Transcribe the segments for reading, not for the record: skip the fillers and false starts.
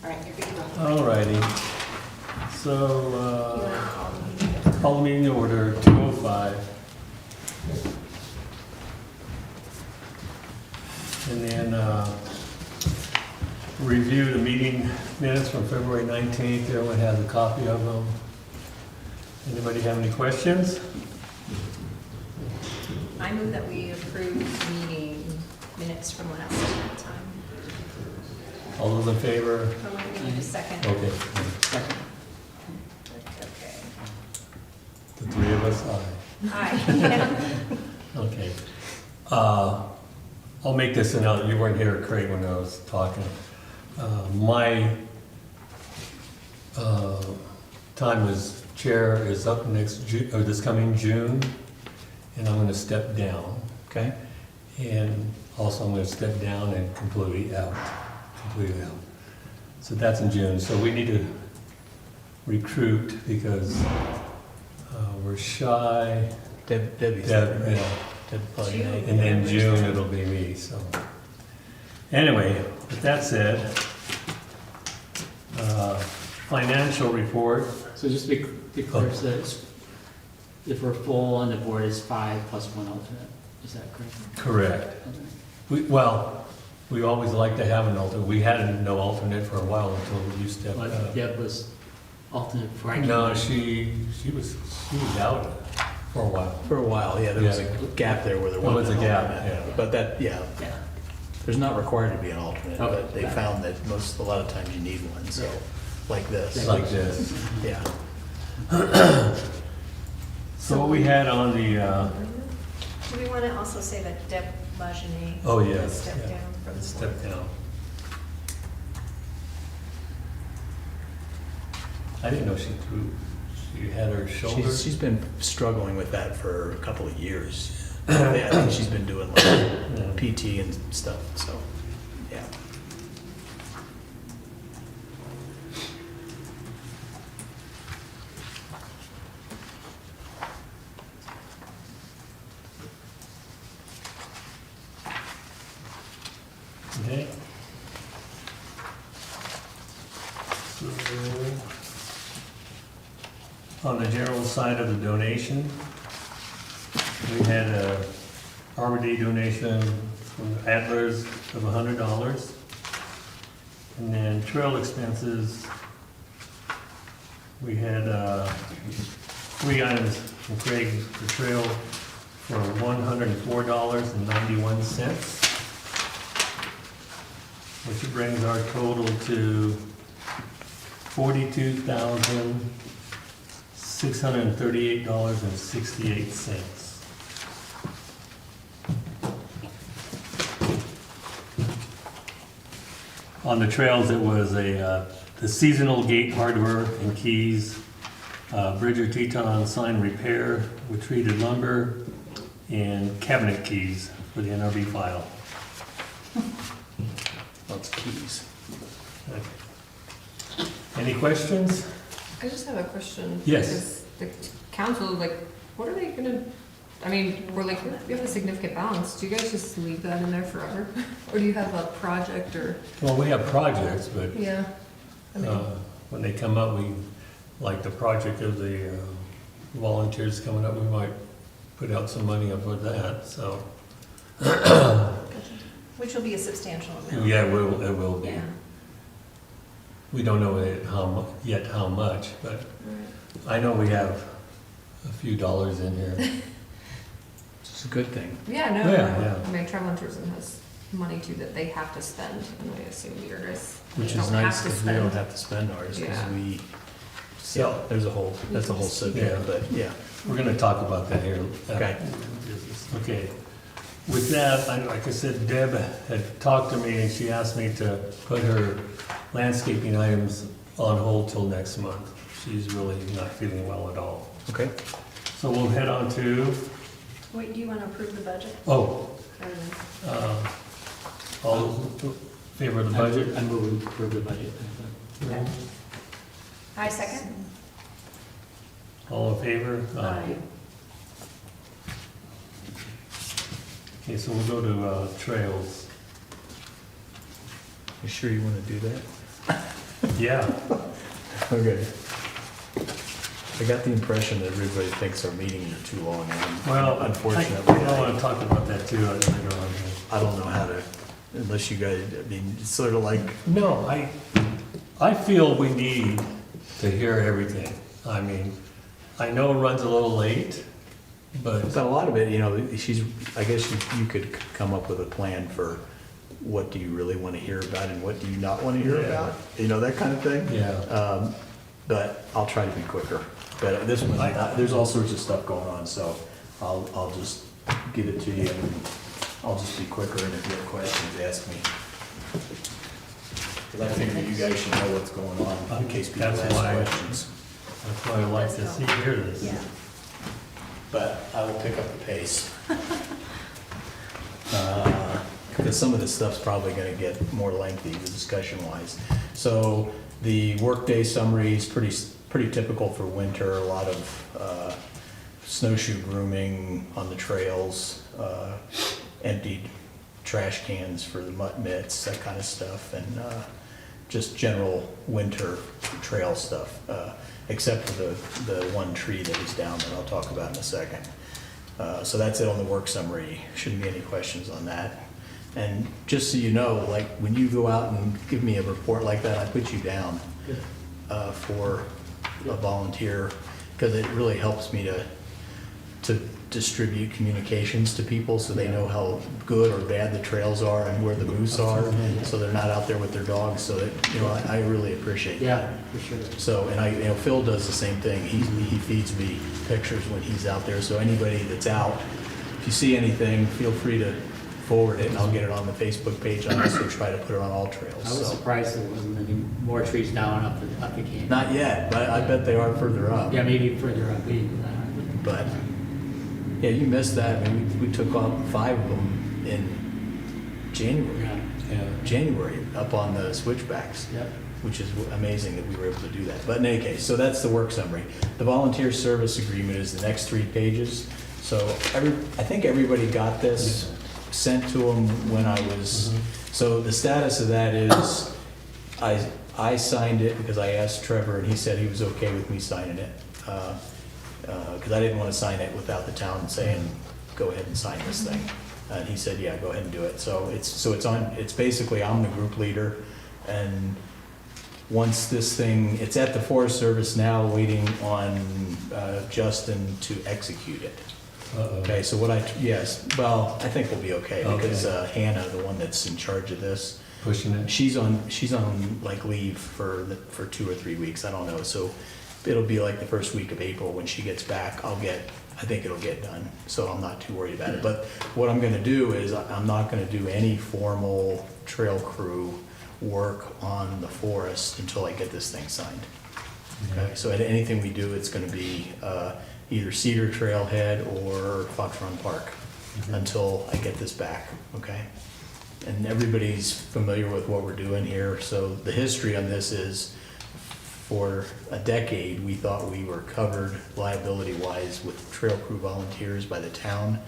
All right, you're good to go. Alrighty. So, You wanna call the meeting? call the meeting to order, 2:05. And then, review the meeting minutes from February 19th. Everyone has a copy of them. Anybody have any questions? I move that we approve meeting minutes from last time. All those in favor? Oh, wait, we need a second. Okay. Okay. The three of us, aye. Aye, yeah. Okay. I'll make this another, you weren't here, Craig, when I was talking. My time as chair is up next or this coming June, and I'm gonna step down. Okay. And also I'm gonna step down and completely out. So that's in June, so we need to recruit because we're shy. Debbie's Deb, there. yeah. Deb probably June. may- And then June, it'll be me, so. Anyway, with that said, financial report, So just to be clear, so it's- if we're full on the board, it's 5 plus 1 alternate, is that correct? correct. Okay. We always like to have an alternate. We had no alternate for a while until you stepped But up. Deb was alternate before I came No, on. she was out for a while. For a while, yeah, there was a Yeah. gap there where there There wasn't was an a gap, alternate. yeah. But that, yeah, Yeah, there's not required to be an alternate, Okay. but they found that a lot of times you need one, so, like this. Like this. Yeah. So what we had on the, Do we want to also say that Deb Lajeunesse oh has yes, stepped yeah, down from the step board? down. I didn't know she had her shoulder. She's been struggling with that for a couple of years. Yeah, I think she's been doing like Yeah. PT and stuff, so, yeah. Okay. So, on the general side of the donation, we had a Arbor Day donation from the Adlers of $100. And then trail expenses, we had 3 items from Craig for trail for $104.91. Which brings our total to $42,638.68. On the trails, it was the seasonal gate hardware and keys, Bridger Teton sign repair with treated lumber, and cabinet keys for the NRB file. Lots of keys. Any questions? I just have a question. Yes. Because the council, like, what are they gonna, I mean, we're like, we have a significant balance. Do you guys just leave that in there forever? Or do you have a project or, Well, we have projects, but yeah? I mean, when they come up, like the project of the volunteers coming up, we might put out some money up for that, so. Which will be a substantial amount. Yeah, it will be. Yeah. We don't know yet how much, but I know we have a few dollars in here. It's a good thing. Yeah, no, Yeah, no. yeah. I mean, travel and tourism has money too that they have to spend, and I assume yours Which don't is nice have to because we don't spend. have to spend ours, because Yeah. we, Yeah. that's a whole subject, Yeah. but yeah. We're gonna talk about that here. Okay. Okay. With that, like I said, Deb had talked to me and she asked me to put her landscaping items on hold till next month. She's really not feeling well at all. Okay. So we'll head on to, Wait, do you want to approve the budget? oh, Or the- all those in favor of the budget? I move we approve the budget. I second. All in favor? Aye. Okay, so we'll go to trails. You sure you want to do that? Yeah, Okay. I got the impression that everybody thinks our meetings are too long, and well, unfortunately, I want to talk about that too later on. I don't know how to, unless you guys, I mean, it's sort of like, No, I feel we need to hear everything. I mean, I know it runs a little late, but a lot of it, you know, I guess you could come up with a plan for what do you really want to hear about and what do you not want to hear Yeah. about, you know, that kind of thing. yeah. But I'll try to be quicker. But this one, there's all sorts of stuff going on, so I'll just give it to you and I'll just be quicker, and if you have questions, ask me. Because I figure you guys should know what's going on in case people That's ask why- questions. That's why I like to see, hear this. Yeah. But I will pick up the pace. Because some of this stuff's probably gonna get more lengthy, discussion-wise. So the workday summary is pretty typical for winter, a lot of snowshoe grooming on the trails, emptied trash cans for the mutt mitts, that kind of stuff, and just general winter trail stuff, except for the one tree that is down that I'll talk about in a second. So that's it on the work summary. Shouldn't be any questions on that. And just so you know, like, when you go out and give me a report like that, I put you down for a volunteer, because it really helps me to distribute communications to people so they know how good or bad the trails are and where the moose are, so they're not out there with their dogs, so that, you know, I really appreciate that. Yeah, for sure. So, and you know, Phil does the same thing. He feeds me pictures when he's out there. So anybody that's out, if you see anything, feel free to forward it, and I'll get it on the Facebook page. I also try to put it on all trails. I was So. surprised there wasn't any more trees down up the canyon. Not yet, but I bet they are further up. Yeah, maybe further up, maybe. But yeah, you missed that. I mean, we took off 5 of them in January. Yeah, Yeah. January up on the switchbacks. yep. Which is amazing that we were able to do that. But in any case, so that's the work summary. The volunteer service agreement is the next 3 pages. So I think everybody got this sent to them when I was, so the status of that is, I signed it because I asked Trevor and he said he was okay with me signing it. Because I didn't want to sign it without the town saying, go ahead and sign this thing. And he said, yeah, go ahead and do it. So it's basically, I'm the group leader, and once this thing, it's at the Forest Service now, waiting on Justin to execute it. Uh-oh. Okay, so yes, well, I think we'll be okay, because Okay. Hannah, the one that's in charge of this, Pushing it. she's on like leave for 2 or 3 weeks, I don't know, so it'll be like the first week of April when she gets back, I think it'll get done, so I'm not too worried about it. But what I'm gonna do is, I'm not gonna do any formal trail crew work on the forest until I get this thing signed. Okay, so at anything we do, it's gonna be either Cedar Trailhead or Fox Run Park until I get this back, okay? And everybody's familiar with what we're doing here, so the history on this is, for a decade, we thought we were covered liability-wise with trail crew volunteers by the town.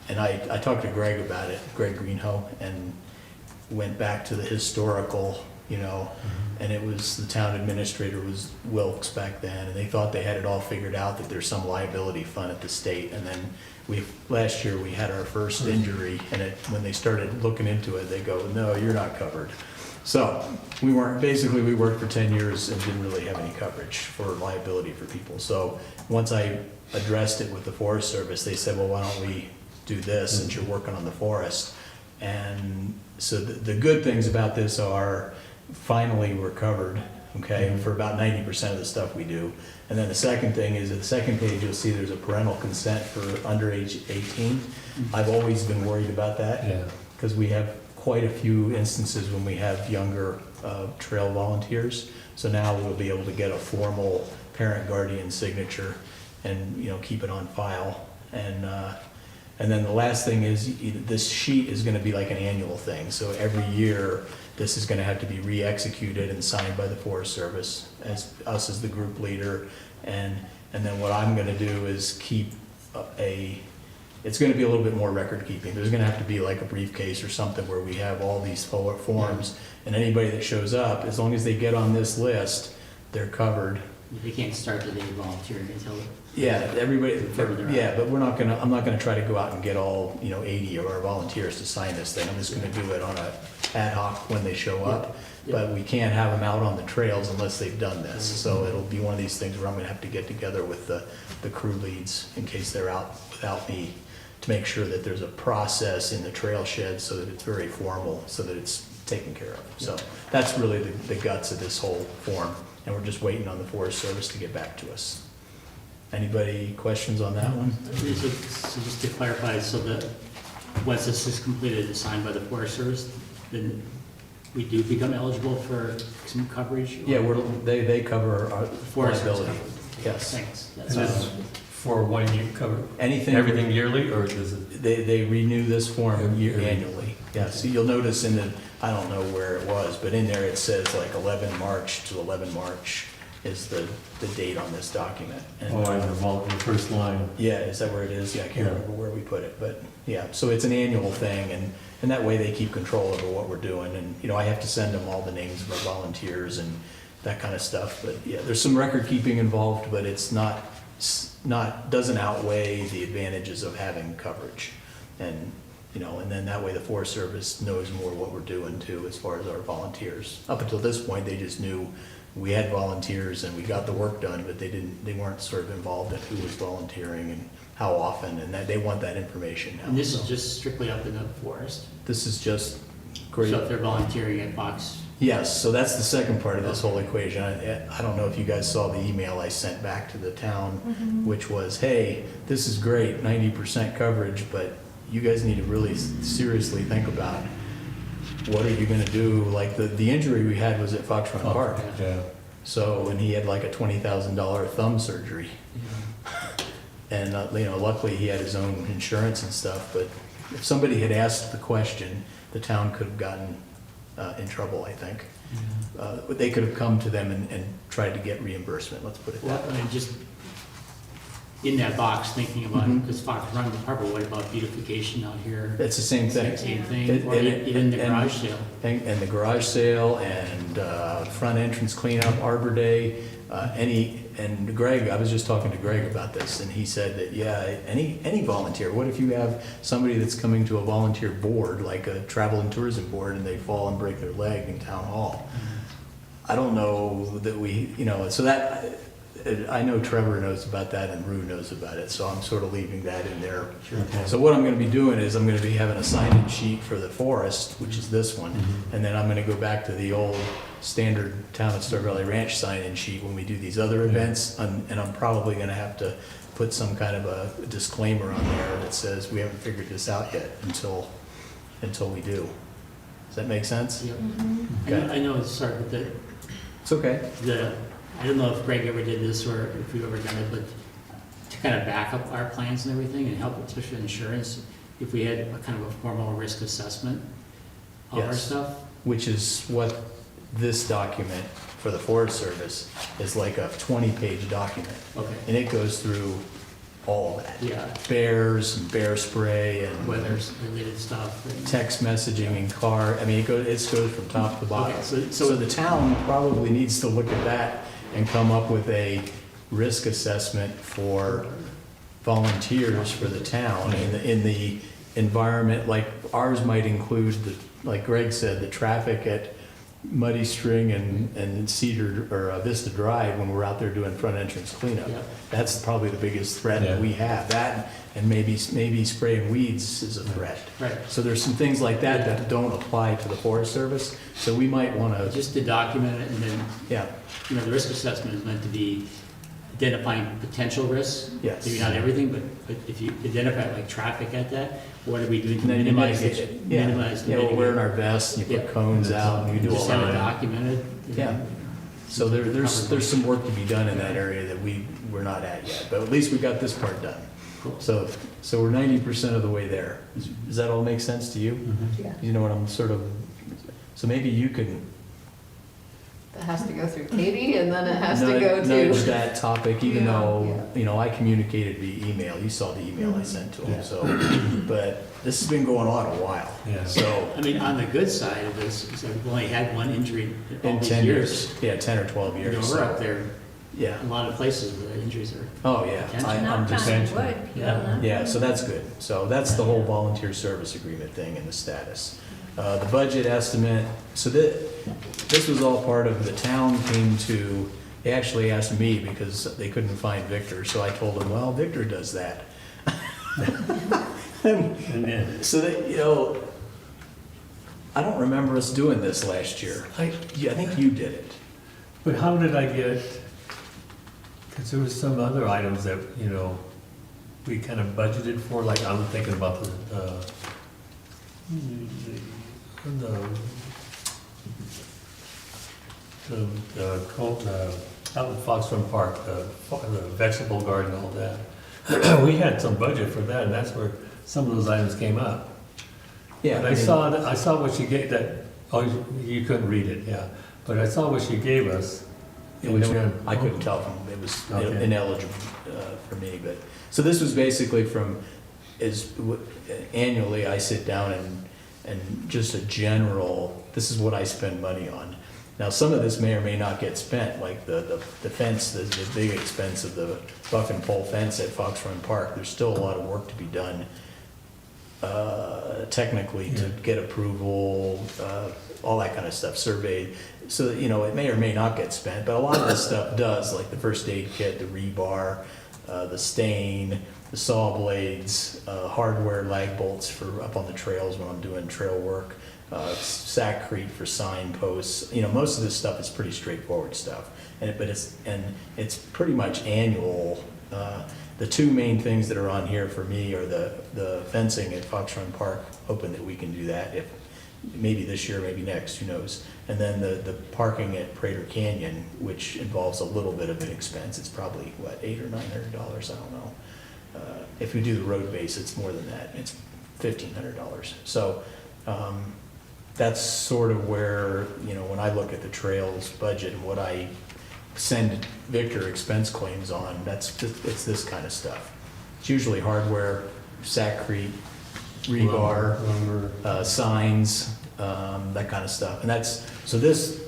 And I talked to Greg about it, Greg Greenhoe, and went back to the historical, you know, and it was, the town administrator was Wilkes back then, and they thought they had it all figured out, that there's some liability fund at the state. And then last year, we had our first injury, and when they started looking into it, they go, no, you're not covered. So, we worked for 10 years and didn't really have any coverage for liability for people. So, once I addressed it with the Forest Service, they said, well, why don't we do this since you're working on the forest? And so the good things about this are, finally we're covered, okay, for about 90% of the stuff we do. And then the second thing is, at the second page, you'll see there's a parental consent for under age 18. I've always been worried about that. Yeah. Because we have quite a few instances when we have younger trail volunteers. So now we'll be able to get a formal parent guardian signature and, you know, keep it on file. And then the last thing is, this sheet is gonna be like an annual thing. So every year, this is gonna have to be re-executed and signed by the Forest Service, as us as the group leader. And then what I'm gonna do is keep a it's gonna be a little bit more record keeping. There's gonna have to be like a briefcase or something where we have all these forms, and anybody that shows up, as long as they get on this list, they're covered. They can't start the day volunteering until, Yeah, everybody, Further out. yeah, but I'm not gonna try to go out and get all, 80 of our volunteers to sign this thing. I'm just gonna do it on a ad hoc when they show up. Yeah. But we can't have them out on the trails unless they've done this. So it'll be one of these things where I'm gonna have to get together with the crew leads in case they're out without me, to make sure that there's a process in the trail shed so that it's very formal, so that it's taken care of. So that's really the guts of this whole form, and we're just waiting on the Forest Service to get back to us. Anybody questions on that one? so just to clarify, so that, once this is completed and signed by the Forest Service, then we do become eligible for some coverage? or- Yeah, they cover our Forest Service liability. coverage. Yes. Thanks. And That's this all. for 1 year cover, Anything. everything yearly, or does it? They renew this form Every- annually. Yeah, so you'll notice in the, I don't know where it was, but in there it says like 11 March to 11 March is the date on this document. And, Oh, and the first line. yeah, is that where it is? Yeah, I can't Yeah. remember where we put it, but yeah, so it's an annual thing, and that way they keep control over what we're doing. And, I have to send them all the names of our volunteers and that kind of stuff. But yeah, there's some record keeping involved, but it's doesn't outweigh the advantages of having coverage. And, and then that way the Forest Service knows more what we're doing too, as far as our volunteers. Up until this point, they just knew we had volunteers and we got the work done, but they weren't sort of involved in who was volunteering and how often, and that they want that information now. And this is So just strictly up in the forest? This is just So great. if they're volunteering at Fox, Yes, so that's the second part of this whole equation. I don't know if you guys saw the email I sent back to the town, which was, hey, this is great, 90% coverage, but you guys need to really seriously think about what are you gonna do? Like, the injury we had was at Fox Run Park. Yeah. So, and he had like a $20,000 thumb surgery. And, luckily he had his own insurance and stuff, but if somebody had asked the question, the town could have gotten in trouble, I think. But they could have come to them and tried to get reimbursement, let's put it well, that I way. mean, just in that box, thinking about, Mhm. because Fox Run Park, what about beautification out here? It's the same thing. Same It- thing, or and it- even the and- garage sale? And the garage sale and front entrance cleanup, Arbor Day, and Greg, I was just talking to Greg about this, and he said that, yeah, any volunteer, what if you have somebody that's coming to a volunteer board, like a travel and tourism board, and they fall and break their leg in town hall? I don't know that so that, I know Trevor knows about that and Rue knows about it, so I'm sort of leaving that in there. So what I'm gonna be doing is I'm gonna be having a sign-in sheet for the forest, which is this one, and then I'm gonna go back to the old standard Town of Star Valley Ranch sign-in sheet when we do these other events, and I'm probably gonna have to put some kind of a disclaimer on there that says we haven't figured this out yet until we do. Does that make sense? Yep. Okay. I know, it's sorry, but It's okay. I don't know if Greg ever did this or if we've ever done it, but to kind of back up our plans and everything and help, especially insurance, if we had a kind of a formal risk assessment of our Yes. stuff. Which is what this document for the Forest Service is, like a 20-page document. Okay, And it goes through all of that. yeah, Bears and bear spray and weather-related stuff. and- text messaging and car, I mean, it goes from top to bottom. Okay, So the town probably needs to look at that and come up with a risk assessment for volunteers for the town in the environment, like ours might include like Greg said, the traffic at Muddy String and Cedar, or Vista Drive when we're out there doing front entrance cleanup. Yeah. That's probably the biggest threat that we have. That, and maybe spraying weeds is a threat. Right, So there's some things like that that don't apply to the Forest Service, so we might want to, just to document it, and then, yeah, the risk assessment is meant to be identifying potential risks. yes. Maybe not everything, but if you identify like traffic at that, what are we doing to And then you minimize might it? get, Minimize the yeah, we're wearing mitigate. our vests, and you put Yeah. cones out, and you do all Just have it that. documented. Yeah. So there's some work to be done in that area that we're not at yet, but at least we got this part done. Cool. So we're 90% of the way there. Does that all make sense to you? Yeah. You know what I'm sort of, so maybe you can it has to go through Katie and then it has to Nudge- go Nudge to. that topic, even Yeah, though, you know, I communicated via email, you saw the email I sent to him, Yeah. so, but this has been going on a while. Yeah. So, I mean, on the good side of this, is that we've only had one injury in all in these 10 years. years, yeah, 10 or 12 You know, years. we're so, up there, Yeah, a lot of places where the injuries are. oh, yeah, I'm Knock just, on mentioning. wood, people, Yeah. knock yeah, on so that's good. So that's the whole volunteer service agreement thing and the status. The budget estimate, so this was all part of, the town came to, they actually asked me because they couldn't find Victor, so I told them, well, Victor does that. And then, So that, you know, I don't remember us doing this last year. Yeah, I think you did it. but how did I get, because there was some other items that, you know, we kind of budgeted for, like I'm thinking about out in Fox Run Park, the vegetable garden, all that. We had some budget for that, and that's where some of those items came up. Yeah, But I I mean, saw, I saw what she gave, that, oh, you couldn't read it, yeah. But I saw what she gave us. which And I couldn't tell from, it was Okay. ineligible for me, but, so this was basically from, annually I sit down and just a general, this is what I spend money on. Now, some of this may or may not get spent, like the fence, the big expense of the buck and pole fence at Fox Run Park. There's still a lot of work to be done technically to Yeah. get approval, all that kind of stuff, surveyed. So, you know, it may or may not get spent, but a lot of this stuff does, like the first aid kit, the rebar, the stain, the saw blades, hardware lag bolts for up on the trails when I'm doing trail work, sackcrete for signposts. You know, most of this stuff is pretty straightforward stuff, but it's pretty much annual. The two main things that are on here for me are the fencing at Fox Run Park, hoping that we can do that if maybe this year, maybe next, who knows. And then the parking at Prater Canyon, which involves a little bit of an expense. It's probably, what, $800 or $900, I don't know. If we do the road base, it's more than that. It's $1,500. So that's sort of where, you know, when I look at the trails budget and what I send Victor expense claims on, it's this kind of stuff. It's usually hardware, sackcrete, rebar, Lumber. signs, that kind of stuff. And so this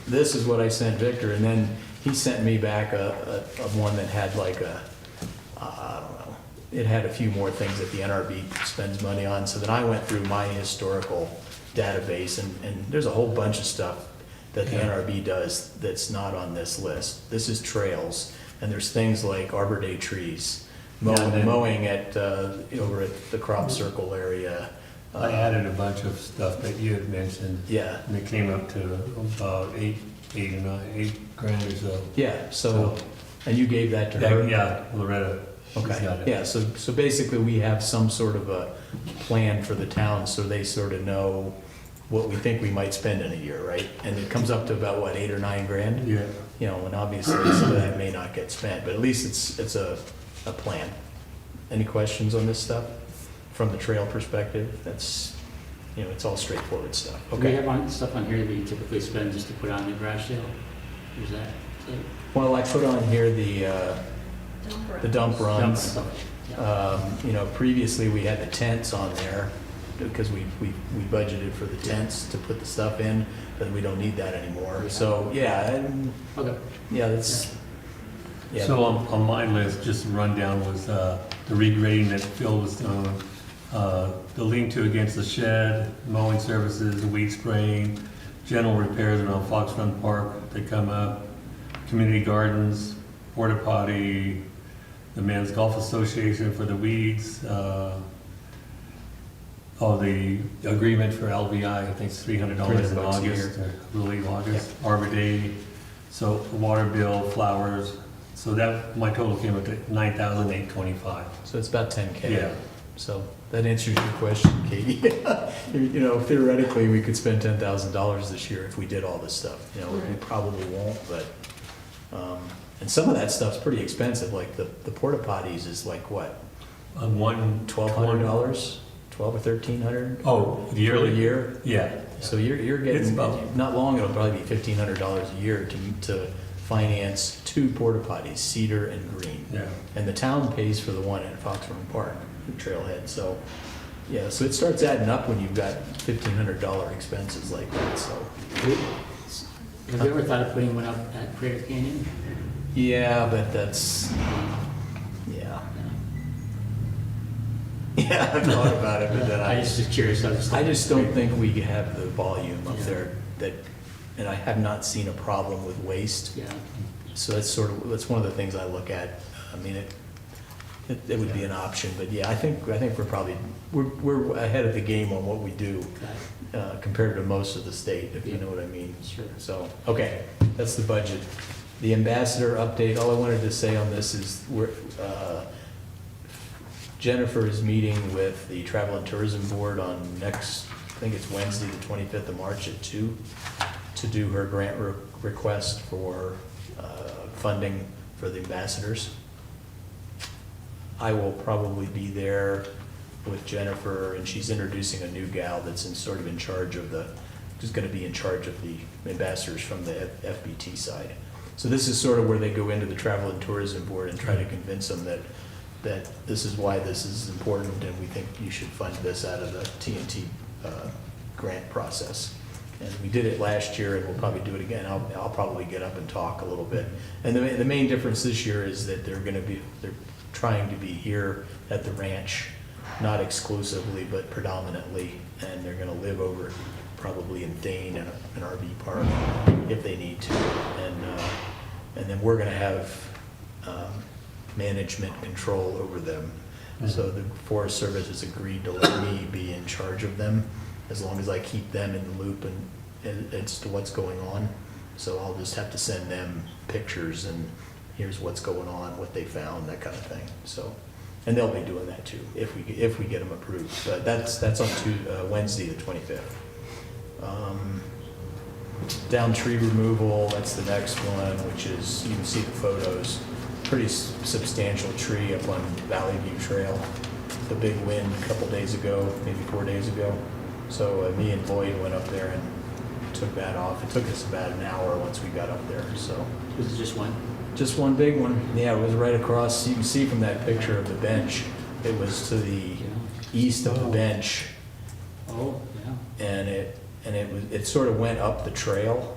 is what I sent Victor, and then he sent me back a one that had like I don't know, it had a few more things that the NRB spends money on. So then I went through my historical database, and there's a whole bunch of stuff that the Yeah. NRB does that's not on this list. This is trails, and there's things like Arbor Day trees, mowing at, over at the crop circle area. I added a bunch of stuff that you had mentioned, Yeah, and it came up to about $8 grand or so. yeah, so, and you gave that to her? Yeah, Loretta, she's got Okay, it. yeah, so basically we have some sort of a plan for the town, so they sort of know what we think we might spend in a year, right? And it comes up to about, what, 8 or 9 grand? Yeah, You know, and obviously some of that may not get spent, but at least it's a plan. Any questions on this stuff? From the trail perspective, that's, you know, it's all straightforward stuff. Do we Okay. have stuff on here that we typically spend just to put on the garage sale? Or is that? Well, I put on here the dump runs. Yeah. You know, previously we had the tents on there because we budgeted for the tents to put the stuff in, but we don't need that anymore. So, yeah, Okay. yeah, that's, yeah. so on my list, just a rundown was the regrading that Phil was doing, the lean-to against the shed, mowing services, weed spraying, general repairs around Fox Run Park that come up, community gardens, porta potty, the Men's Golf Association for the weeds, the agreement for LVI, I think it's $300 in $300 a August, or I believe August, Arbor Day, so water bill, flowers, so that, my total came up to $9,825. So it's about 10K. Yeah. So that answers your question, Katie. You know, theoretically, we could spend $10,000 this year if we did all this stuff. You know, we Right. probably won't, but, and some of that stuff's pretty expensive, like the porta potties is like, what, $1,200. $1,200? 12 or 1,300? Oh, For a yearly? year? Yeah, So you're It's getting, about- not long, it'll probably be $1,500 a year to finance 2 porta potties, Cedar and Green. Yeah. And the town pays for the one at Foxburn Park, the Trailhead, so, yeah, so it starts adding up when you've got $1,500 expenses like that, so. Have you ever thought of putting one up at Crater Canyon? Yeah, but that's, yeah. Yeah, I've thought about it, but then I just was curious. I just don't think we have the volume up Yeah. there that, and I have not seen a problem with waste. Yeah, So that's sort of, that's one of the things I look at. I mean, it would be an option, but yeah, I think we're probably, we're ahead of the game on what we do got it. compared to most of the state, if you know what I mean. Sure. So, okay, that's the budget. The ambassador update, all I wanted to say on this is Jennifer is meeting with the Travel and Tourism Board on next, I think it's Wednesday, the 25th of March at 2, to do her grant request for funding for the ambassadors. I will probably be there with Jennifer, and she's introducing a new gal that's sort of in charge of who's gonna be in charge of the ambassadors from the FBT side. So this is sort of where they go into the Travel and Tourism Board and try to convince them that this is why this is important, and we think you should fund this out of the TNT grant process. And we did it last year, and we'll probably do it again. I'll probably get up and talk a little bit. And the main difference this year is that they're trying to be here at the ranch, not exclusively, but predominantly, and they're gonna live over probably in Thane in an RV park if they need to. And then we're gonna have management control over them. So the Forest Service has agreed to let me be in charge of them as long as I keep them in the loop and as to what's going on. So I'll just have to send them pictures and here's what's going on, what they found, that kind of thing. So, and they'll be doing that too if we get them approved. But that's on Wednesday the 25th. Down tree removal, that's the next one, which is, you can see the photos, pretty substantial tree up on Valley View Trail. The big wind a couple days ago, maybe 4 days ago. So me and Lloyd went up there and took that off. It took us about an hour once we got up there, so. Was it just one? Just one big one. Yeah, it was right across, you can see from that picture of the bench, it was to the Yeah. east of the bench. Oh, yeah. And it sort of went up the trail.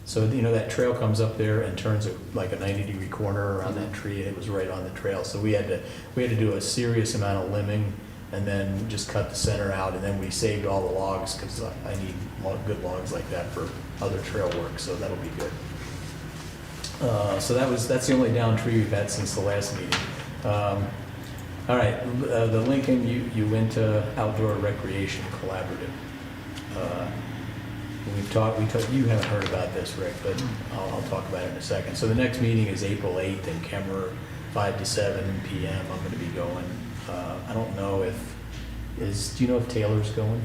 So, you know, that trail comes up there and turns like a 90-degree corner around that tree, and it was right on the trail. So we had to do a serious amount of limbing and then just cut the center out, and then we saved all the logs because I need good logs like that for other trail work, so that'll be good. So that's the only down tree we've had since the last meeting. All right, the Lincoln Uinta Outdoor Recreation Collaborative. You haven't heard about this, Rick, but I'll talk about it in a second. So the next meeting is April 8th in Kemmerer, 5 to 7 p.m. I'm gonna be going. I don't know do you know if Taylor's going?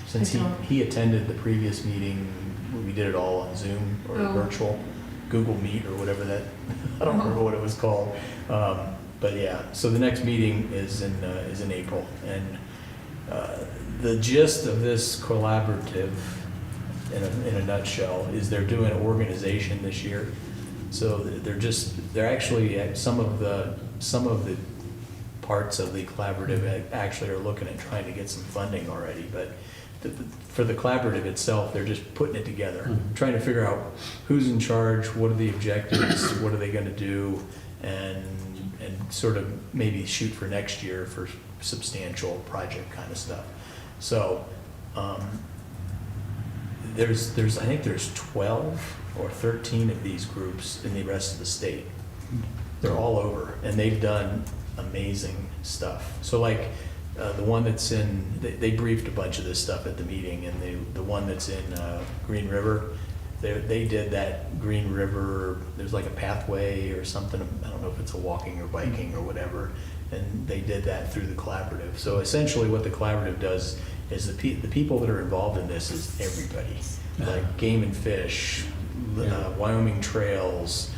Since I don't. he attended the previous meeting, we did it all on Zoom or Oh. virtual, Google Meet or whatever that, I don't remember what it was called. But yeah, so the next meeting is in April. And the gist of this collaborative, in a nutshell, is they're doing organization this year. So they're actually at some of the parts of the collaborative actually are looking at trying to get some funding already, but for the collaborative itself, they're just putting it together, trying to figure out who's in charge, what are the objectives, what are they gonna do, and sort of maybe shoot for next year for substantial project kind of stuff. So, I think there's 12 or 13 of these groups in the rest of the state. They're all over, and they've done amazing stuff. So like, the one that's they briefed a bunch of this stuff at the meeting, and the one that's in Green River, they did that Green River, there's like a pathway or something, I don't know if it's a walking or biking or whatever, and they did that through the collaborative. So essentially what the collaborative does is the people that are involved in this is everybody, like Game and Fish, Wyoming Trails,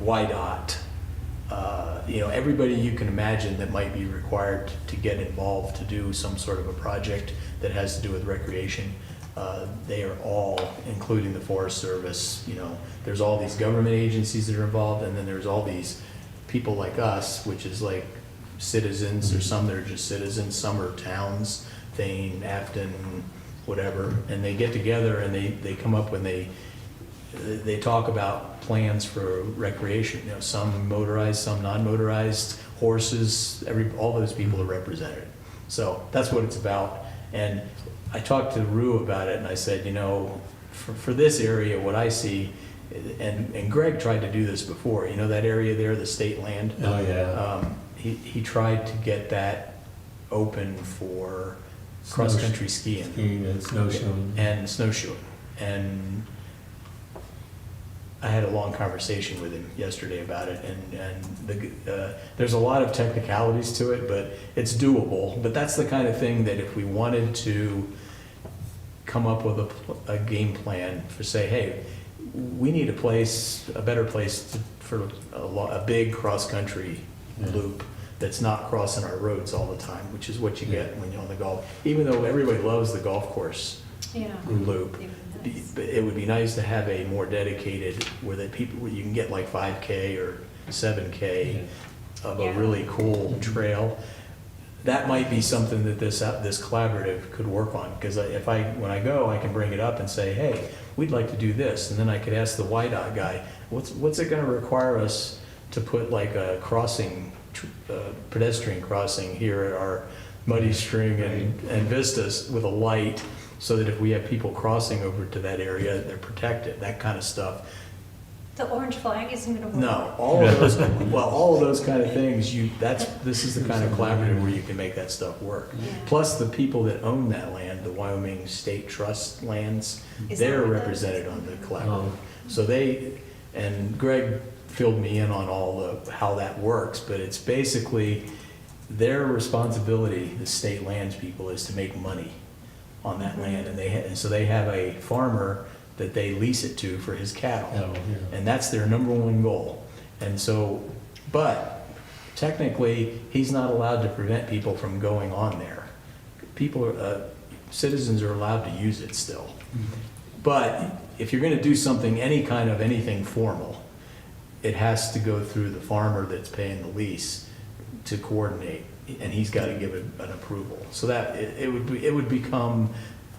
YDOT, everybody you can imagine that might be required to get involved to do some sort of a project that has to do with recreation. They are all, including the Forest Service, you know, there's all these government agencies that are involved, and then there's all these people like us, which is like citizens, or some that are just citizens, some are towns, Thane, Afton, whatever, and they get together and they come up when they talk about plans for recreation, you know, some motorized, some non-motorized, horses, all those people are represented. So that's what it's about. And I talked to Rue about it, and I said, you know, for this area, what I see, and Greg tried to do this before, you know, that area there, the state land. Oh, yeah. He tried to get that open for cross-country skiing Skiing and snowshoeing. and snowshoeing. And I had a long conversation with him yesterday about it, and there's a lot of technicalities to it, but it's doable. But that's the kind of thing that if we wanted to come up with a game plan for, say, hey, we need a better place for a big cross-country Yeah. loop that's not crossing our roads all the time, which is what you get when you're on the golf. Even though everybody loves the golf course Yeah. loop, It would be nice. it would be nice to have a more dedicated, where you can get like 5K or 7K of a Yeah. really cool trail. That might be something that this collaborative could work on, because when I go, I can bring it up and say, hey, we'd like to do this, and then I could ask the YDOT guy, what's it gonna require us to put like a crossing, pedestrian crossing here at our Muddy String and Vistas with a light, so that if we have people crossing over to that area, they're protected, that kind of stuff. The orange flag isn't gonna work. No, all of those kind of things, this is the kind of collaborative where you can make that stuff work. Yeah. Plus, the people that own that land, the Wyoming State Trust lands, Is they're that what that represented is? on the collaborative. Oh. So and Greg filled me in on how that works, but it's basically their responsibility, the state lands people, is to make money on that land, and so they have a farmer that they lease it to for his cattle. Oh, yeah. And that's their number one goal. And so, but technically, he's not allowed to prevent people from going on there. Citizens are allowed to use it still. But if you're gonna do something, anything formal, it has to go through the farmer that's paying the lease to coordinate, and he's gotta give it an approval. So that, it would become,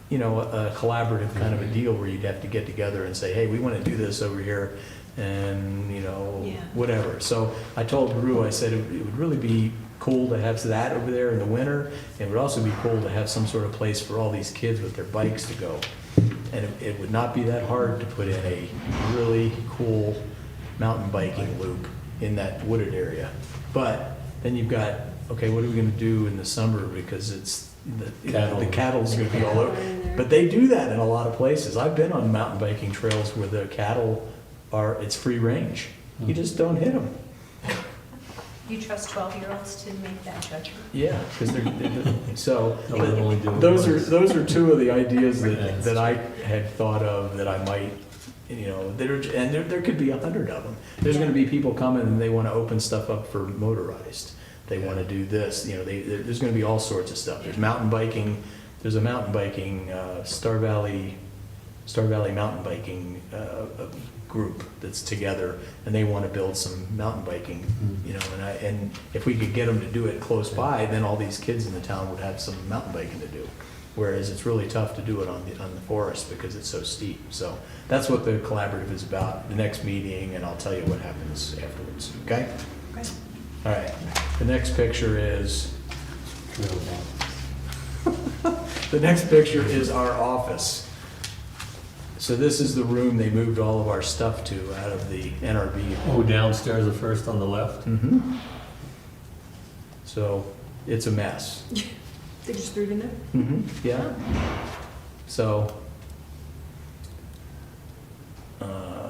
you know, a collaborative kind of a deal where you'd have to get together and say, hey, we want to do this over here, and, you know, Yeah. whatever. So I told Rue, I said, it would really be cool to have that over there in the winter. It would also be cool to have some sort of place for all these kids with their bikes to go. And it would not be that hard to put in a really cool mountain biking loop in that wooded area. But then you've got, okay, what are we gonna do in the summer, because the cattle's gonna be all over. But they do that in a lot of places. I've been on mountain biking trails where the cattle it's free range. You just don't hit them. You trust 12-year-olds to make that judgment? Yeah, because so, No, they only do it those once. are two of the ideas Yeah. that I had thought of that I might, you know, there could be 100 of them. There's gonna be people coming and they wanna open stuff up for motorized. They wanna do this, you know, there's gonna be all sorts of stuff. There's mountain biking, there's a mountain biking, Star Valley Mountain Biking group that's together, and they want to build some mountain biking, you know, and if we could get them to do it close by, then all these kids in the town would have some mountain biking to do. Whereas it's really tough to do it on the forest because it's so steep. So that's what the collaborative is about, the next meeting, and I'll tell you what happens afterwards, okay? Great. All right, the next picture is our office. So this is the room they moved all of our stuff to out of the NRV. Oh, downstairs, the first on the left? Mm-hmm. So it's a mess. They just threw it in there? Mm-hmm. Yeah. So.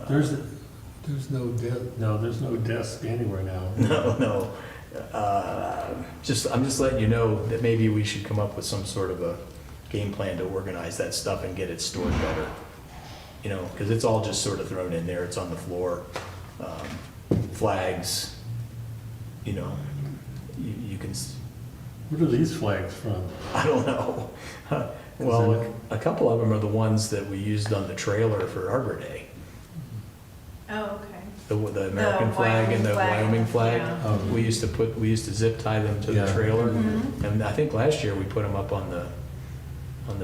There's no desk anywhere now. No. I'm just letting you know that maybe we should come up with some sort of a game plan to organize that stuff and get it stored better. You know, because it's all just sort of thrown in there. It's on the floor. Flags, you know, you can, What are these flags from? I don't know. Well, a couple of them are the ones that we used on the trailer for Arbor Day. Oh, okay. The American flag and the Wyoming flag. Oh. We used to zip tie them to the Yeah. trailer. Mhm. And I think last year we put them up on the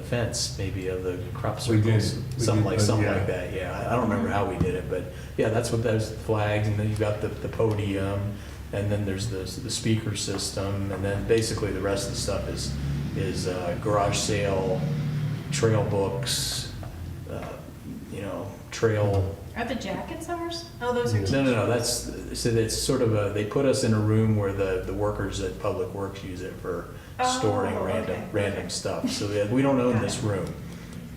fence, maybe of the crop We did. circles. We Something did, like, but something yeah. like that, yeah. I don't remember how we did it, but yeah, that's what those flags, and then you've got the podium, and then there's the speaker system, and then basically the rest of the stuff is garage sale, trail books, trail. Are the jackets ours? Oh, those are. No, that's sort of they put us in a room where the workers at Public Works use it for storing Oh, random okay. stuff. So we don't own this room.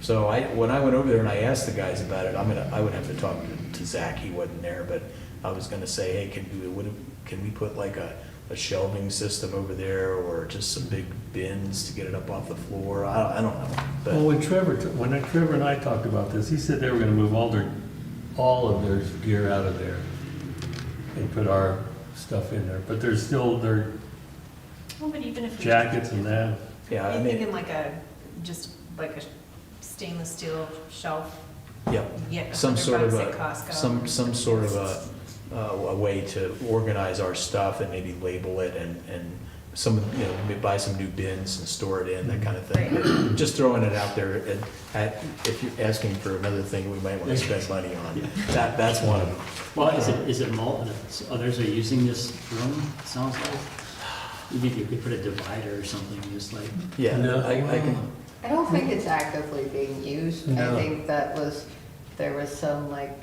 So when I went over there and I asked the guys about it, I would have to talk to Zach, he wasn't there, but I was gonna say, hey, can we put like a shelving system over there, or just some big bins to get it up off the floor? I don't know. But Well, when Trevor and I talked about this, he said they were gonna move all of their gear out of there and put our stuff in there, but there's still their Well, but even if we. jackets and that. yeah, I I'm mean, thinking just like a stainless steel shelf. yeah. Yeah, Some sort of $100 at Costco. some sort of a way to organize our stuff and maybe label it and buy some new bins and store it in, that kind of thing. Just throwing it out there, if you're asking for another thing we might want to spend money on, that's one of them. Well, is it others are using this room, it sounds like? Maybe if you could put a divider or something, just like, Yeah, No. I can, I don't think it's actively being used. I No. think there was some like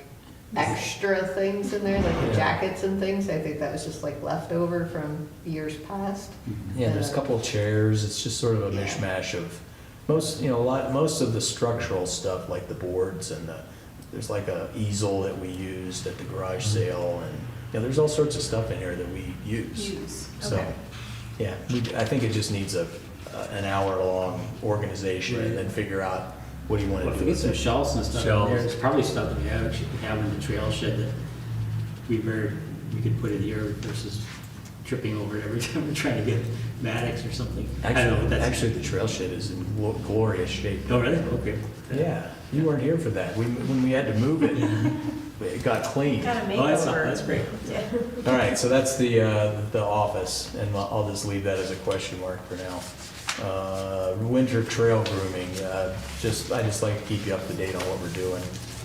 extra things in there, like the Yeah. jackets and things. I think that was just like leftover from years past. yeah, there's a couple of chairs, it's just sort of a Yeah. mishmash of most of the structural stuff, like the boards and there's like a easel that we used at the garage sale, and there's all sorts of stuff in here that we use. So, Okay. yeah, I think it just needs an hour-long organization and then figure out what do you want well, to if do we get with some it. shelves and stuff in Shelves. there, there's probably stuff that we have in the trail shed that we could put in here versus tripping over it every time we're trying to get Maddox or something. I don't know what that's. Actually, the trail shed is in glorious shape. Oh, really? Okay. Yeah, you weren't here for that. When we had to move it, it got clean. Got a Oh, makeover. that's great. Yeah. All right, so that's the office, and I'll just leave that as a question mark for now. Winter trail grooming, I just like to keep you up to date on what we're doing.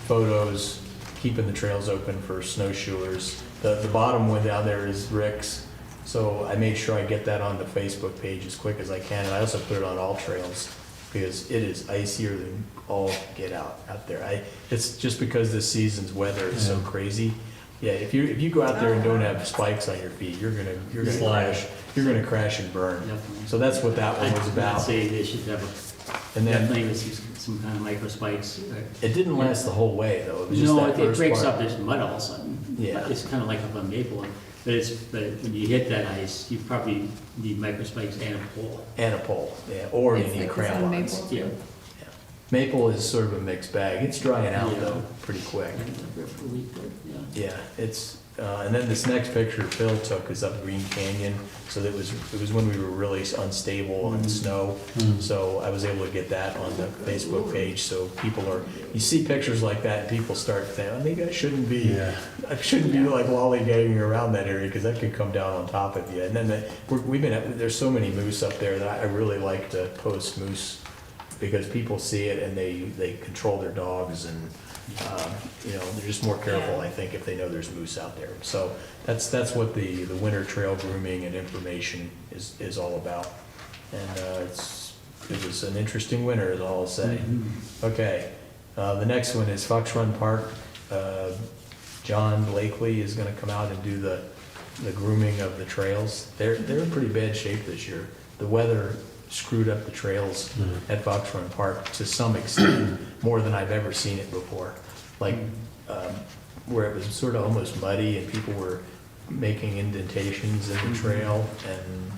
Photos, keeping the trails open for snowshoers. The bottom one down there is Rick's, so I made sure I get that on the Facebook page as quick as I can, and I also put it on All Trails, because it is icier than all get out there. It's just because this season's weather is so Yeah. crazy. Yeah, if you go out there and don't have spikes on your feet, you're gonna Slide. crash. You're gonna crash and burn. Definitely. So that's what that one was I'd about. say they should have And then definitely some kind of micro spikes. it didn't last the whole way though. It was just No, that it first breaks part. up, there's mud all of a sudden. Yeah. It's kind of like up on Maple, but when you hit that ice, you probably need micro spikes and a pole. And a pole, yeah, or you It's need like it's on crampons. Maple. Yeah. Maple is sort of a mixed bag. It's drying out Yeah. though, pretty quick. For a week, but, yeah. Yeah, it's, and then this next picture Phil took is up Green Canyon. So it was when we were really unstable on snow. So I was able to get that on the Facebook page. So you see pictures like that and people start saying, oh, maybe I shouldn't be like lollygagging around that area because that could come down on top of you. And then there's so many moose up there that I really like to post moose because people see it and they control their dogs and they're just more careful, I think, if they know there's moose out there. So that's what the winter trail grooming and information is all about. And it was an interesting winter, is all I'll say. Okay, the next one is Fox Run Park. John Blakely is gonna come out and do the grooming of the trails. They're in pretty bad shape this year. The weather screwed up the trails at Fox Run Park to some extent, more than I've ever seen it before. Like, where it was sort of almost muddy and people were making indentations in the trail. And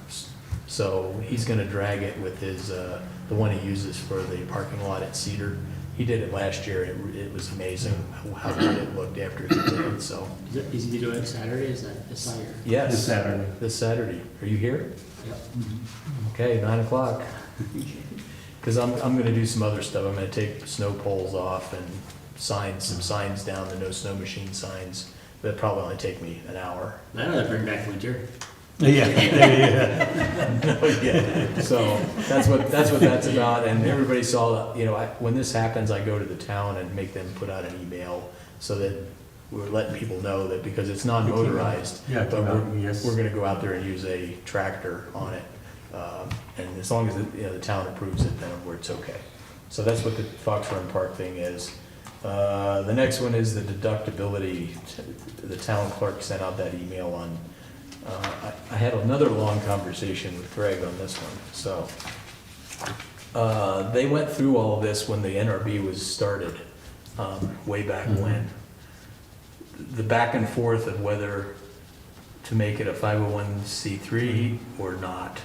so he's gonna drag it with his, the one he uses for the parking lot at Cedar. He did it last year, and it was amazing how good it looked after he did it, so. Is he doing it Saturday, is that this Saturday? Yes. This Saturday. This Saturday. Are you here? Yep. Okay, 9 o'clock. Because I'm gonna do some other stuff. I'm gonna take snow poles off and some signs down, the no snow machine signs. That'd probably only take me an hour. That'll bring back winter. Yeah, Yeah. So that's what that's about. And everybody saw, when this happens, I go to the town and make them put out an email so that we're letting people know that, because it's non-motorized. Yeah, But yes. we're gonna go out there and use a tractor on it. And as long as, the town approves it, then it's okay. So that's what the Fox Run Park thing is. The next one is the deductibility. The town clerk sent out that email on, I had another long conversation with Greg on this one, so. They went through all of this when the NRB was started, way back when. The back and forth of whether to make it a 501c3 or not.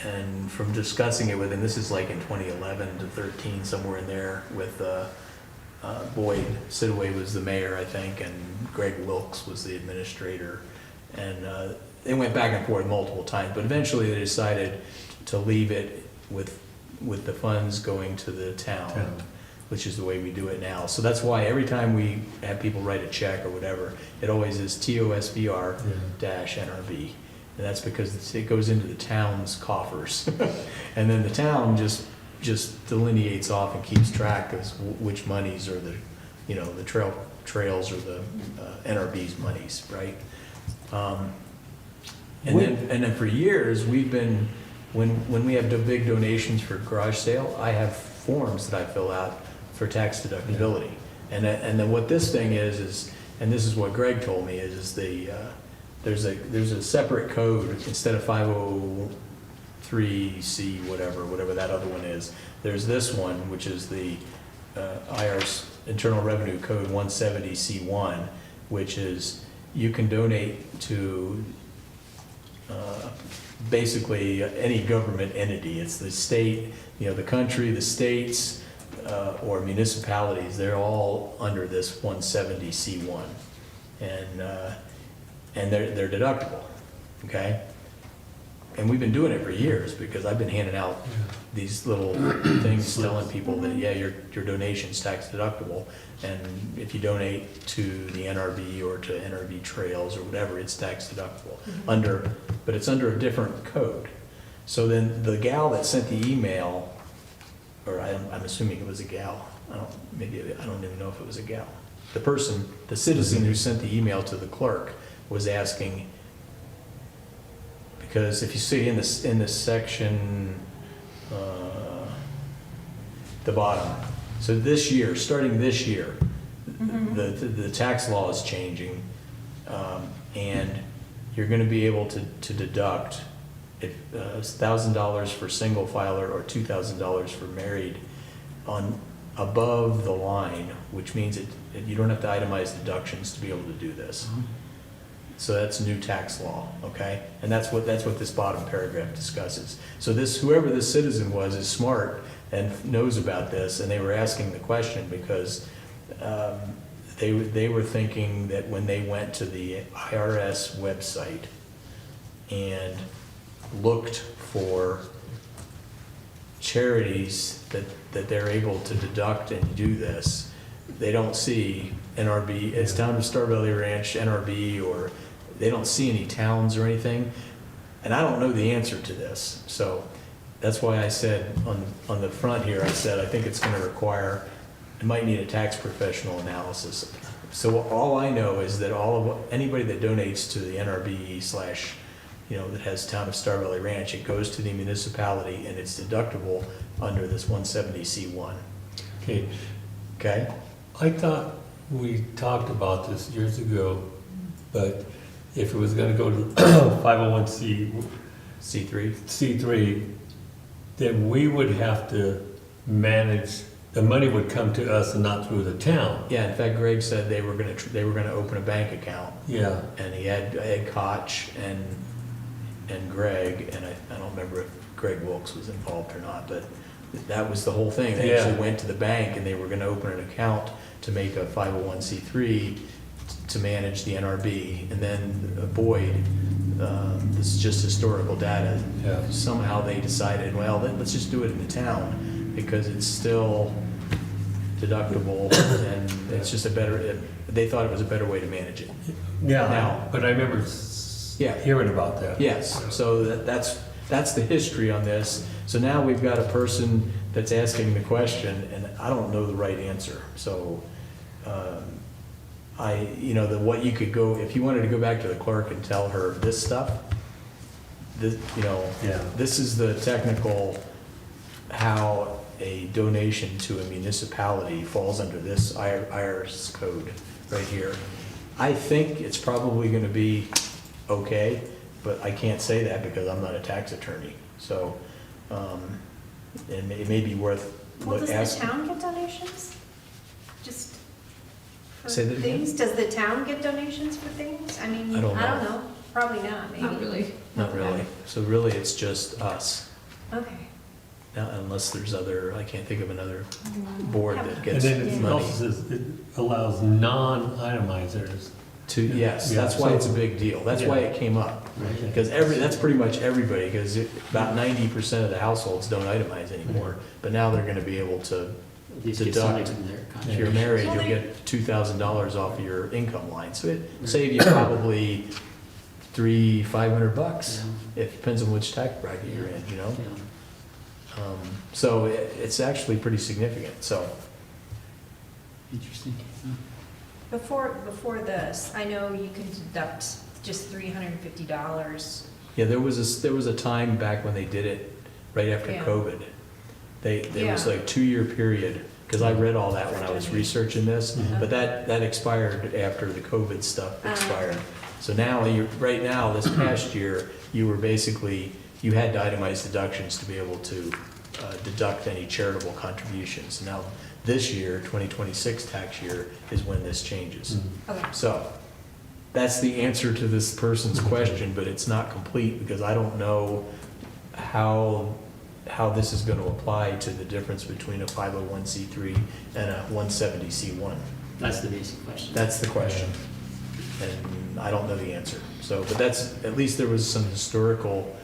And from discussing it with him, this is like in 2011 to 13, somewhere in there, with Boyd Sidaway was the mayor, I think, and Greg Wilkes was the administrator. And they went back and forth multiple times, but eventually they decided to leave it with the funds going to the town, which is the way we do it now. So that's why every time we have people write a check or whatever, it always is TOSVR-NRB. And that's because it goes into the town's coffers. And then the town just delineates off and keeps track of which monies are the trails or the NRB's monies, right? And then for years, we've been, when we have the big donations for garage sale, I have forms that I fill out for tax deductibility. And then what this thing is, and this is what Greg told me, is there's a separate code instead of 503C, whatever that other one is. There's this one, which is the IRS Internal Revenue Code 170C1, which is you can donate to basically any government entity. It's the state, the country, the states, or municipalities. They're all under this 170C1, and they're deductible, okay? And we've been doing it for years, because I've been handing out these little things telling people that, your donation's tax deductible, and if you donate to the NRB or to NRB Trails or whatever, it's tax deductible, but it's under a different code. So then the gal that sent the email, or I'm assuming it was a gal, I don't even know if it was a gal. The citizen who sent the email to the clerk was asking, because if you see in this section, the bottom, so starting this year, the tax law is changing, and you're going to be able to deduct $1,000 for single filer or $2,000 for married on above the line, which means you don't have to itemize deductions to be able to do this. So that's new tax law, okay? And that's what this bottom paragraph discusses. So whoever this citizen was is smart and knows about this, and they were asking the question because they were thinking that when they went to the IRS website and looked for charities that they're able to deduct and do this, they don't see NRB, it's Town of Star Valley Ranch, NRB, or they don't see any towns or anything. And I don't know the answer to this. So that's why I said on the front here, I said I think it's going to require, it might need a tax professional analysis. So all I know is that anybody that donates to the NRB that has Town of Star Valley Ranch, it goes to the municipality and it's deductible under this 170C1. Okay. Okay? I thought we talked about this years ago, but if it was gonna go to 501c3, then we would have to manage, the money would come to us and not through the town. Yeah, in fact, Greg said they were gonna open a bank account. Yeah. And he had Ed Koch and Greg, and I don't remember if Greg Wilkes was involved or not, but that was the whole thing. They actually went to the bank and they were gonna open an account to make a 501c3 to manage the NRB. And then Boyd This is just historical data. Yeah. Somehow they decided, well, let's just do it in the town because it's still deductible and it's just a better, they thought it was a better way to manage it. Yeah, Now- but I remember Yeah. hearing about that. Yes, so that's the history on this. So now we've got a person that's asking the question, and I don't know the right answer. So, what you could go, if you wanted to go back to the clerk and tell her this stuff, this, Yeah. this is the technical, how a donation to a municipality falls under this IRS code right here. I think it's probably gonna be okay, but I can't say that because I'm not a tax attorney. So, it may be worth Well, does the asking. town get donations? Just for Say that again? things? Does the town get donations for things? I mean, I don't know. know. Probably not, maybe. Not really. Not really. So really, it's just us. Okay. Now, unless there's other, I can't think of another board that And gets then it money. also says it allows non-itemizers. To, yes, Yeah, that's why so- it's a big deal. That's why it came up. Right. Because that's pretty much everybody, because about 90% of the households don't itemize anymore. But now they're gonna be able to, At least get something Deduct. from their if you're contribution. married, Well, you'll they- get $2,000 off of your income line. So it save you probably $500. It depends on which tax bracket you're in, you know? Yeah, So it's actually pretty significant, so. interesting. Yeah. Before this, I know you can deduct just $350. Yeah, there was a time back when they did it, right after Yeah. COVID. There was Yeah. like a 2-year period, because I read all that when I was researching this, Mhm. but that expired after the COVID stuff Ah. expired. So now, right now, this past year, you had to itemize deductions to be able to deduct any charitable contributions. Now, this year, 2026 tax year, is when this changes. Mhm. Okay. So, that's the answer to this person's question, but it's not complete because I don't know how this is gonna apply to the difference between a 501c3 and a 170c1. That's the basic question. That's the question. And I don't know the answer. So, but at least there was some historical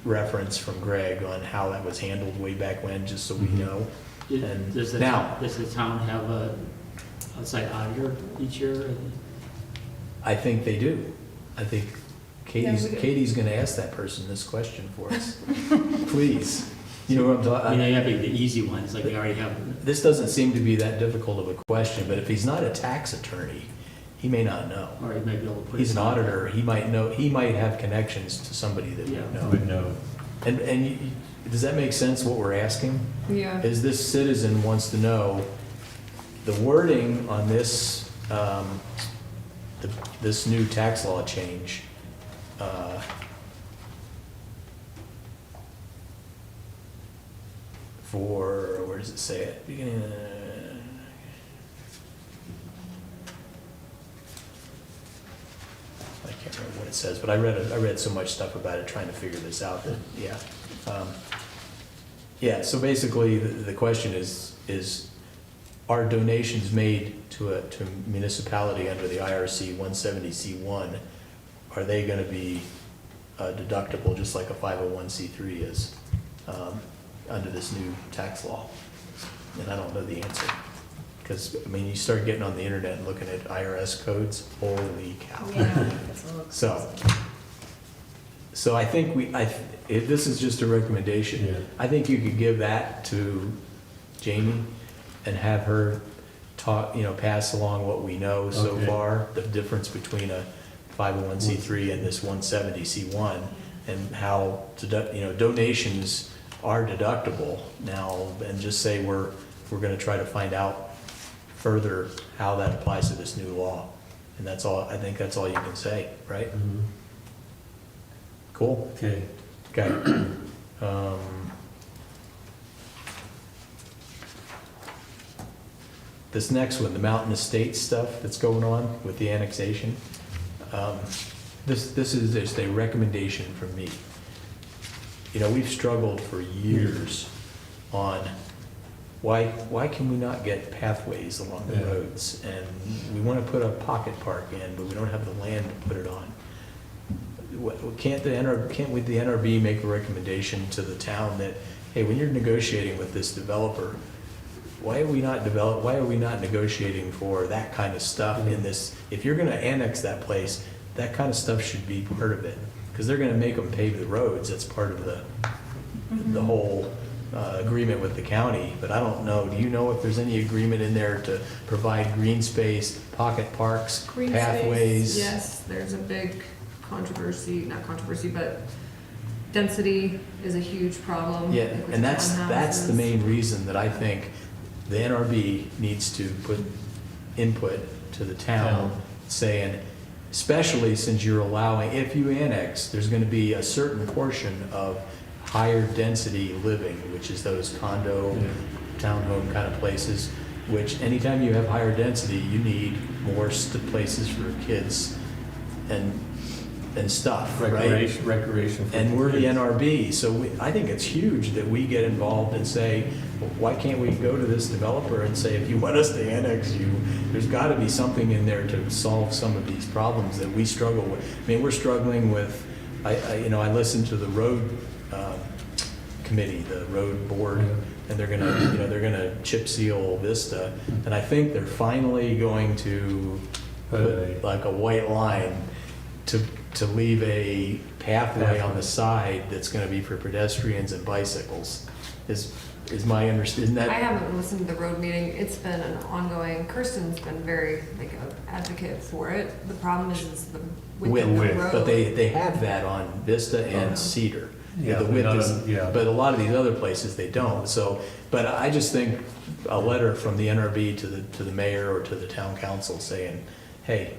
reference from Greg on how that was handled way back when, just so we Mhm. know. And Does the now- town have a outside auditor each year? I think they do. I think Yeah, we do. Katie's gonna ask that person this question for us. Please. You know what I'm I mean, talking, they have the easy ones, like they already have. this doesn't seem to be that difficult of a question, but if he's not a tax attorney, he may not know. Or you might be able to put. He's an some- auditor, he might know, he might have connections to somebody that Yeah. would I know. would know. And does that make sense, what we're asking? Yeah. Is this citizen wants to know, the wording on this, this new tax law change, where does it say it? Beginning, I can't remember what it says, but I read so much stuff about it trying to figure this out that, yeah. Yeah, so basically, the question is, are donations made to a municipality under the IRC 170C1, are they gonna be deductible just like a 501c3 is, under this new tax law? And I don't know the answer. Because, I mean, you start getting on the internet and looking at IRS codes, holy cow. Yeah, that's a little. So I think if this is just a recommendation, Yeah. I think you could give that to Jamie and have her talk, pass along what we know so Okay. far, the difference between a 501c3 and this 170c1, and how, donations are deductible now, and just say we're gonna try to find out further how that applies to this new law. And that's all, I think that's all you can say, right? Mhm. Cool? Okay. Okay. This next one, the Mountain Estates stuff that's going on with the annexation. This is just a recommendation from me. We've struggled for years on why can we not get pathways along the Yeah. roads? And we want to put a pocket park in, but we don't have the land to put it on. can't the NRB make a recommendation to the town that, hey, when you're negotiating with this developer, why are we not negotiating for that kind of stuff in this? If you're gonna annex that place, that kind of stuff should be part of it, because they're gonna make them pave the roads, that's part of the whole agreement with the county. But I don't know, do you know if there's any agreement in there to provide green space, pocket parks, Green space, pathways? yes, there's a big not controversy, but density is a huge problem. Yeah, like with and that's the townhouses. main reason that I think the NRB needs to put input to the town saying, especially since you're allowing, if you annex, there's gonna be a certain portion of higher density living, which is those condo, townhome kind of places, which anytime you have higher density, you need more places for kids and stuff, right? Recreation. for And we're the kids. NRB, so I think it's huge that we get involved and say, well, why can't we go to this developer and say, if you want us to annex you, there's gotta be something in there to solve some of these problems that we struggle with. I mean, we're struggling with, I listened to the road committee, the road board, and they're gonna chip seal Vista, and I think they're finally going to put like a white line to leave a pathway on the side that's gonna be for pedestrians and bicycles, is my understanding. I haven't listened to the road meeting. It's been an ongoing, Kirsten's been very, like, an advocate for it. The problem is the width of the Width, road. but they have that on Vista Oh. and Cedar. Yeah, The but width not is, on- yeah. but a lot of these other places, they don't, so, but I just think a letter from the NRB to the mayor or to the town council saying, hey,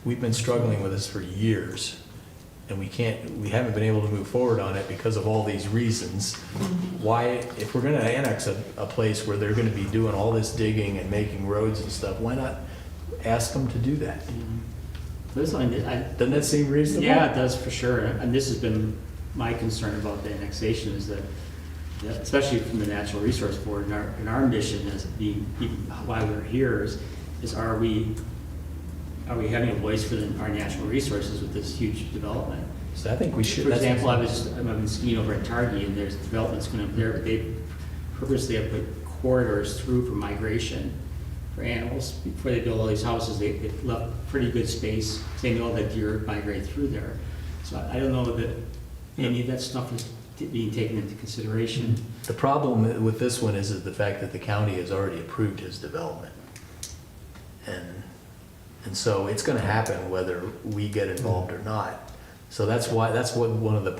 we've been struggling with this for years, and we haven't been able to move forward on it because of all these reasons. Why, if we're gonna annex a place where they're gonna be doing all this digging and making roads and stuff, why not ask them to do that? This one, Doesn't that seem reasonable? yeah, it does for sure, and this has been my concern about the annexation is that, especially from the Natural Resource Board, and our mission as being, why we're here is are we having a voice for our natural resources with this huge development? So I think we should. For that's- example, I've been skiing over at Targhee, and there's developments going up there, but they purposely have put corridors through for migration for animals. Before they build all these houses, they left pretty good space. They know that deer migrate through there. So I don't know that any of that stuff is being taken into consideration. The problem with this one is the fact that the county has already approved his development. And so it's gonna happen whether we get involved or not. So that's what one of the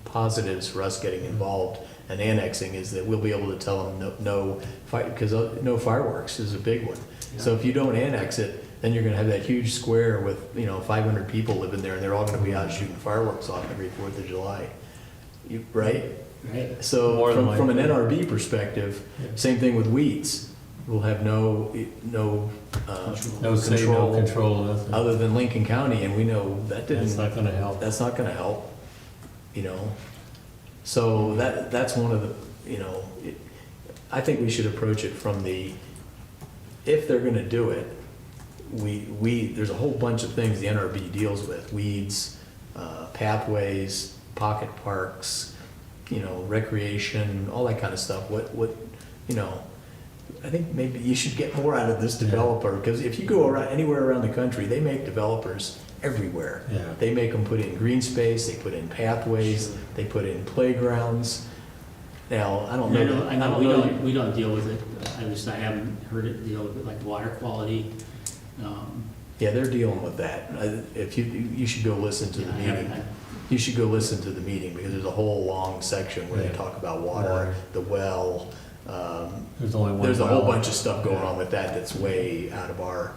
positives for us getting involved and annexing is that we'll be able to tell them no because no fireworks is a big one. So if you don't annex it, then you're gonna have that huge square with, 500 people living there, and they're all gonna be out shooting fireworks off every 4th of July. Right? Right? So More than from an likely. NRB perspective, Yeah. same thing with weeds. We'll have no No say, no control, nothing. other than Lincoln County, and we know that That's didn't, not gonna help. that's not gonna help, So that's one of the, I think we should approach it from if they're gonna do it, there's a whole bunch of things the NRB deals with, weeds, pathways, pocket parks, recreation, all that kind of stuff. I think maybe you should get more out of this developer, because if you go anywhere around the country, they make developers everywhere. Yeah. They make them put in green space, they put in pathways, they put in playgrounds. Now, I don't know. I know we don't deal with it. I haven't heard it deal with it, like water quality. Yeah, they're dealing with that. If you should go listen to the I meeting. haven't- You should go listen to the meeting, because there's a whole long section where they Yeah. talk about water, Water. the well. There's only one. There's a whole well. bunch of stuff going on with that's way out of our,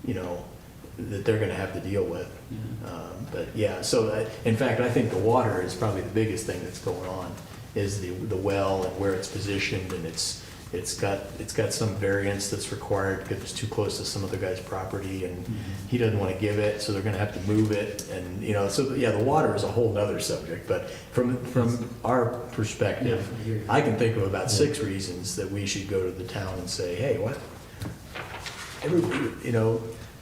that they're gonna have to deal with. Yeah. But yeah, so in fact, I think the water is probably the biggest thing that's going on, is the well and where it's positioned, and it's got some variance that's required because it's too close to some other guy's property, and he doesn't want to give it, so they're gonna have to move it, and so yeah, the water is a whole nother subject. But from our perspective, Yeah, I hear you. I can think of about 6 reasons that we should go to the town and say, hey, what?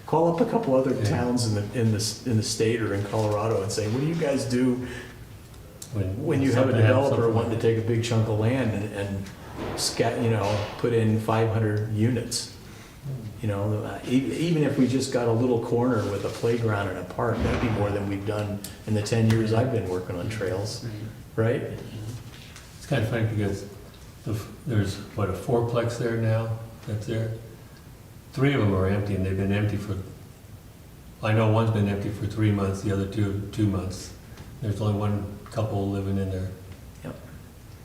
Call up a couple other Yeah. towns in the state or in Colorado and say, what do you guys do when you have a something developer something wanting to take a big chunk of land and put in 500 units? You know, even if we just got a little corner with a playground and a park, that'd be more than we've done in the 10 years I've been working on trails, Right. right? It's kind of funny because there's, what, a fourplex there now that's there? 3 of them are empty, and they've been empty for, I know one's been empty for 3 months, the other 2 months. There's only one couple living in there. Yep.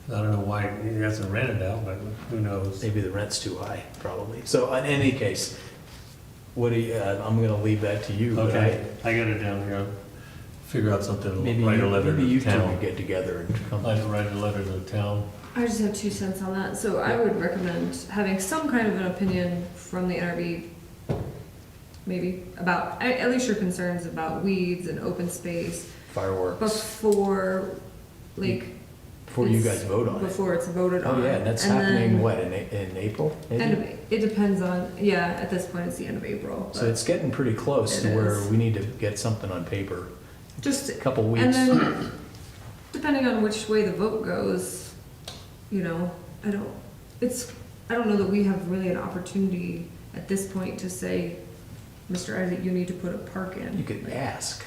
I don't know why he hasn't rented out, but who knows? Maybe the rent's too high, probably. So in any case, what do you, I'm gonna leave that to you. but Okay, I got it down here. I'll figure out something, Maybe write a letter maybe to you the two town. could get together and come. Write a letter to the town. I just have 2 cents on that. So I would recommend having some kind of an opinion from the NRB, maybe about, at least your concerns about weeds and open space Fireworks, before, like. before you it's- guys vote on it. Before it's voted on. Oh, yeah, and that's And happening, then- what, in April? maybe? End of, it depends on, yeah, at this point, it's the end of April. So but it's getting pretty close It to where is. we need to get something on paper. Just, A couple and weeks. then, depending on which way the vote goes, you know, I don't know that we have really an opportunity at this point to say, Mr. Isaac, you need to put a park in. You could ask,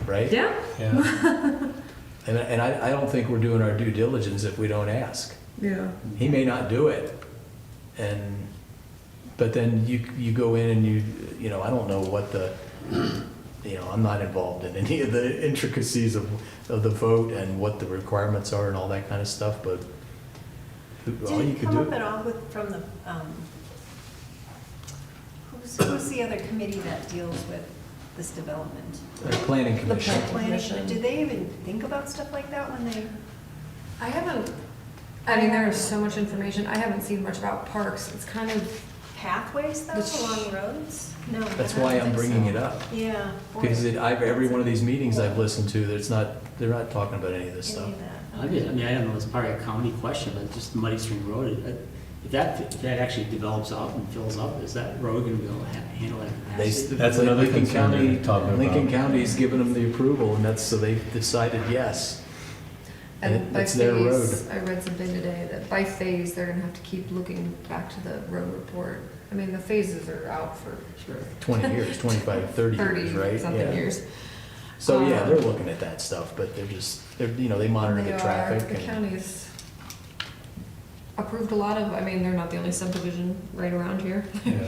right? Yeah, Yeah, And I don't think we're doing our due diligence if we don't ask. yeah. He may not do it, but then you go in and you know, I don't know what I'm not involved in any of the intricacies of the vote and what the requirements are and all that kind of stuff, but all Did you it could come up do. at all from the, who's the other committee that deals with this development? Planning The commission. planning commission. Did they even think about stuff like that when they? I haven't, I mean, there is so much information. I haven't seen much about parks. It's kind of, Pathways though, The- along roads? No. That's I don't why I'm think bringing so. it up. Yeah. boy, Because every one of these meetings I've Yeah. listened to, they're not talking about any of this any stuff. of that. I mean, I don't know, it's probably a county question, but just Muddy String Road, if that actually develops out and fills up, is that road gonna be able to handle that capacity? That's another Lincoln concern they're County, talking about. Lincoln County's given them the approval, and so they've decided yes. and by It's their road. phase, I read something today that by phase, they're gonna have to keep looking back to the road report. I mean, the phases are out for Sure. 20 years, 25, 30 years, right? something Yeah. years. So, yeah, Um, they're looking at that stuff, but they monitor They the are, traffic. the and- county's approved a lot of, I mean, they're not the only subdivision right around here. Yeah.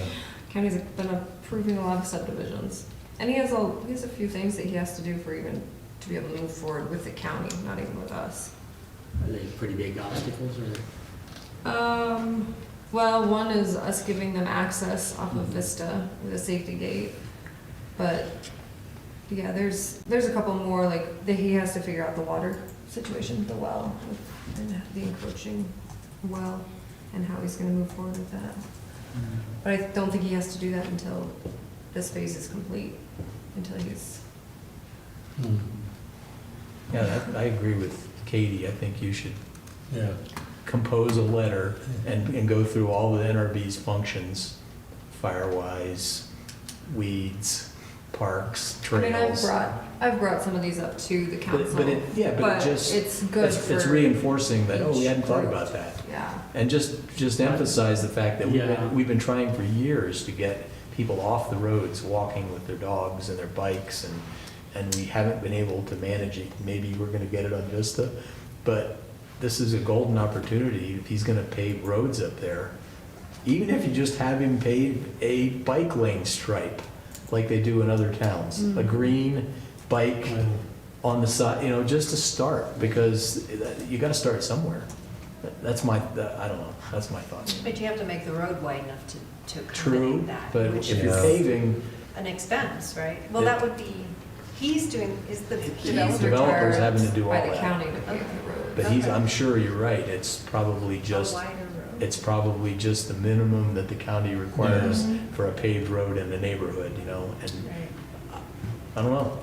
County's been approving a lot of subdivisions. And he has a few things that he has to do for even, to be able to move forward with the county, not even with us. Are they pretty big obstacles, or? Well, one is us giving them access off of Vista with a safety gate. But, yeah, there's a couple more, like, that he has to figure out the water situation, the well, and the encroaching well, and how he's gonna move forward with that. But I don't think he has to do that until this phase is complete, until he's, Hmm. Yeah, I agree with Katie. I think you should Yeah, compose a letter and go through all the NRB's functions, fire-wise, weeds, parks, I mean, trails. I've brought some of these up to the council. But it just, it's good for. it's reinforcing that, oh, we hadn't thought each about group. that. Yeah. And just emphasize the fact that Yeah. we've been trying for years to get people off the roads, walking with their dogs and their bikes, and we haven't been able to manage it. Maybe we're gonna get it on Vista, but this is a golden opportunity if he's gonna pave roads up there. Even if you just have him pave a bike lane stripe, like they do in other towns, a green bike on the side, just to start, because you gotta start somewhere. That's I don't know, that's my thoughts. But you have to make the road wide enough to True, accommodate that. but which if you're is paving, an expense, right? Well, Yeah. that would be, is the He's developer. developers having to retired do all by the that. county to pave the road. but I'm sure you're right, it's probably A just, wider road. it's probably just the minimum that the county requires for a paved road in the neighborhood, and Right. I don't know.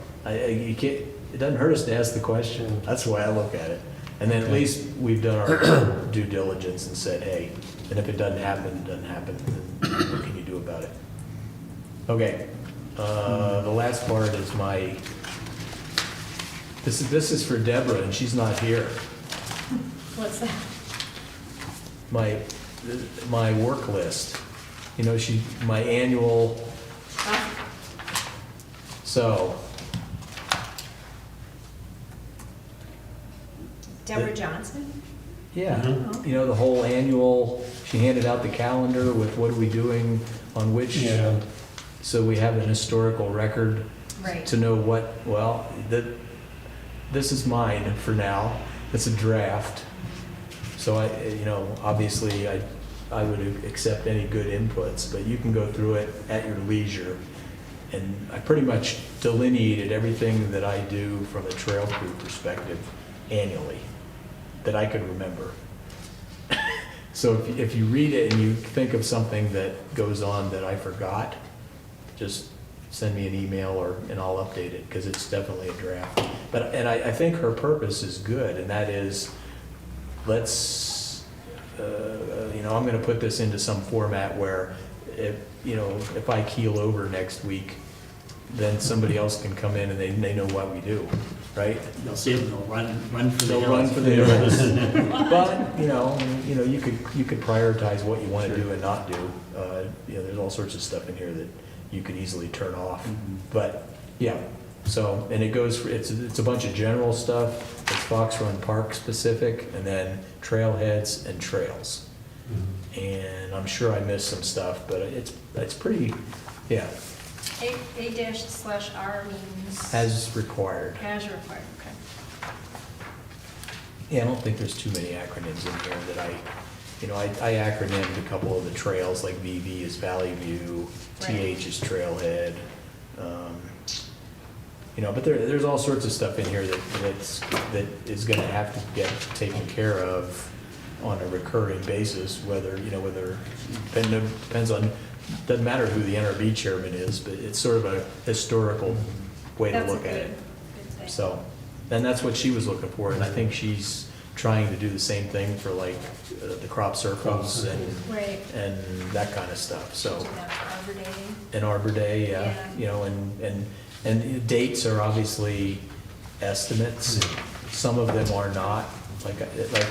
You can't, it doesn't hurt us to ask the question. That's the way I look at it. And then at Okay. least we've done our due diligence and said, hey, and if it doesn't happen, it doesn't happen. Then what can you do about it? Okay, the last part is this is for Deborah, and she's not here. What's that? My work list. You know, my annual, so, Deborah Johnson? yeah, Mhm. you know, the whole annual, she handed out the calendar with what are we doing on which, Yeah. so we have an historical record Right. to know what, well, this is mine for now. It's a draft. So obviously I would accept any good inputs, but you can go through it at your leisure. And I pretty much delineated everything that I do from a trail crew perspective annually that I could remember. So if you read it and you think of something that goes on that I forgot, just send me an email and I'll update it, because it's definitely a draft. And I think her purpose is good, and that is, let's, I'm gonna put this into some format where if I keel over next week, then somebody else can come in and they know what we do, right? They'll see it, and they'll run for the They'll hills. run for the hills. But, you could prioritize what you want to do and not do. There's all sorts of stuff in here that you could easily turn off. Mhm. But, yeah, so, and it goes, it's a bunch of general stuff. It's Fox Run Park specific, and then trailheads and trails. And I'm sure I missed some stuff, but it's pretty, yeah, A-/R means? as required. As required, okay. Yeah, I don't think there's too many acronyms in here that I acronymed a couple of the trails, like VV is Valley View, Right. TH is Trailhead. But there's all sorts of stuff in here that is gonna have to get taken care of on a recurring basis, depends on, doesn't matter who the NRB chairman is, but it's sort of a historical way to That's a look at it. good thing. So, and that's what she was looking for, and I think she's trying to do the same thing for like the crop circles Right. and that kind of stuff, so. Do that for Arbor Day. And Arbor Day, yeah, and dates are obviously estimates. Some of them are not, like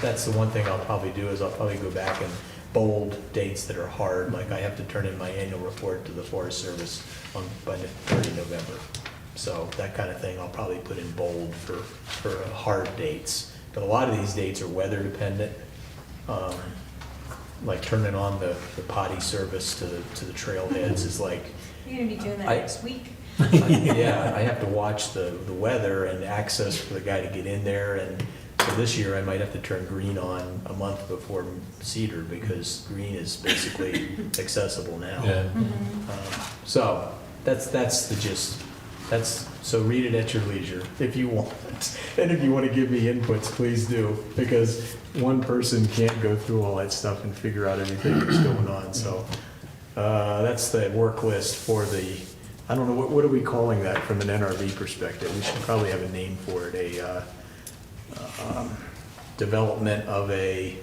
that's the one thing I'll probably do is I'll probably go back and bold dates that are hard, like I have to turn in my annual report to the Forest Service by 30 November. So that kind of thing I'll probably put in bold for hard dates. But a lot of these dates are weather dependent, like turning on the potty service to the trailheads is like, You're gonna be doing that I- next week. yeah, I have to watch the weather and access for the guy to get in there, and so this year I might have to turn green on a month before Cedar, because green is basically accessible now. Yeah. So, that's the gist. So read it at your leisure, if you want. And if you want to give me inputs, please do, because one person can't go through all that stuff and figure out everything that's going on, so. That's the work list for I don't know, what are we calling that from an NRV perspective? We should probably have a name for it, development of a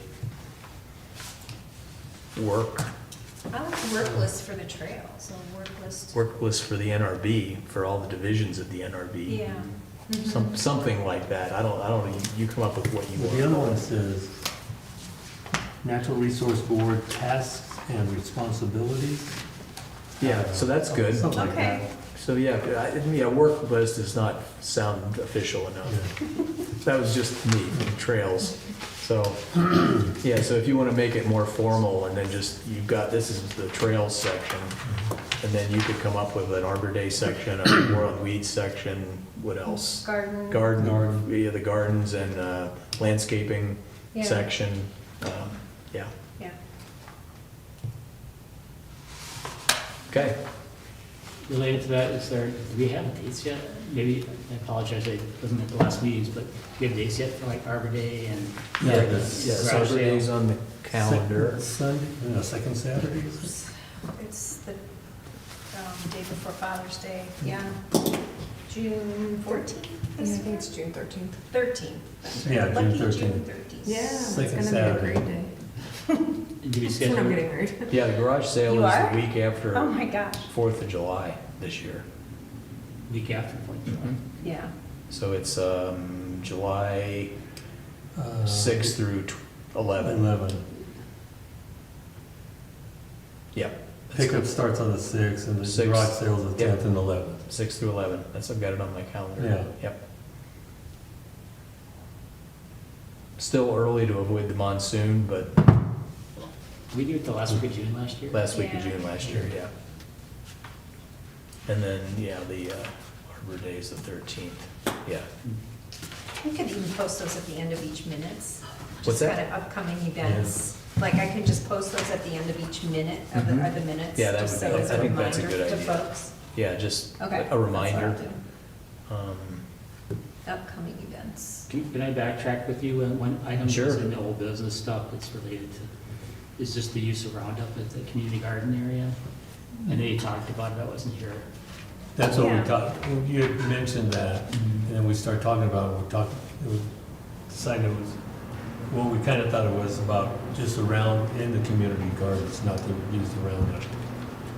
work I like the work list for the trail, so work list. list for the NRB, for all the divisions of the NRB. Yeah. Something like that. I don't, you come up with what you Well, want. the other one says, Natural Resource Board tasks and responsibilities. Yeah, so that's good. Something like that. Okay. So, yeah, work list does not sound official enough. Yeah. That was just me, trails. So, yeah, so if you want to make it more formal, and then this is the trails section, and then you could come up with an Arbor Day section, a World Weeds section, what else? Garden. Garden, yeah, the gardens and landscaping Yeah. section, yeah. Yeah. Okay. Related to that, do we have dates yet? Maybe, I apologize, I wasn't at the last meetings, but do we have dates yet for like Arbor Day and? Yeah, Yeah, so Arbor Day's on the calendar. Sunday, second Saturday, is it? It's the day before Father's Day, yeah. June 14th? Yeah, I think it's June 13th. 13th. That's right. Yeah, June Lucky 13th. June 13th. Yeah, it's Second gonna be a Saturday. great day. And do we That's when I'm schedule, getting married. Yeah, the garage sale You is are? the week after Oh, my gosh. 4th of July this year. week after, like, Yeah. So it's July Uh, 6th through 11. 11. Yep. That's Pickup good. starts on the 6th and the Sixth. garage sales the Yep. 10th and 11th. 6th through 11. That's, I've got it on my calendar. Yeah. Yep. Still early to avoid the monsoon, but we do it the last week of June last year. last week of Yeah. June last year, yeah. And then, yeah, the Arbor Day is the 13th, yeah. We could even post those at the end of each minutes. What's Just that? kind of upcoming events. Like I could just post those at the end of each minute of the, Mhm. of the minutes. Yeah, that just would so be- as I think that's a reminder good to idea. folks. Yeah, just Okay. that's a what reminder. I'll Um, do. Upcoming events. Can I backtrack with you? One item Sure. that's in the old business stuff that's related to, is just the use of Roundup at the community garden area. I know you talked about it, I wasn't here. That's what we Yeah. talked, you had mentioned that, and then we started talking about it, it was decided it was, well, we kind of thought it was about just around, in the community gardens, not to use the Roundup.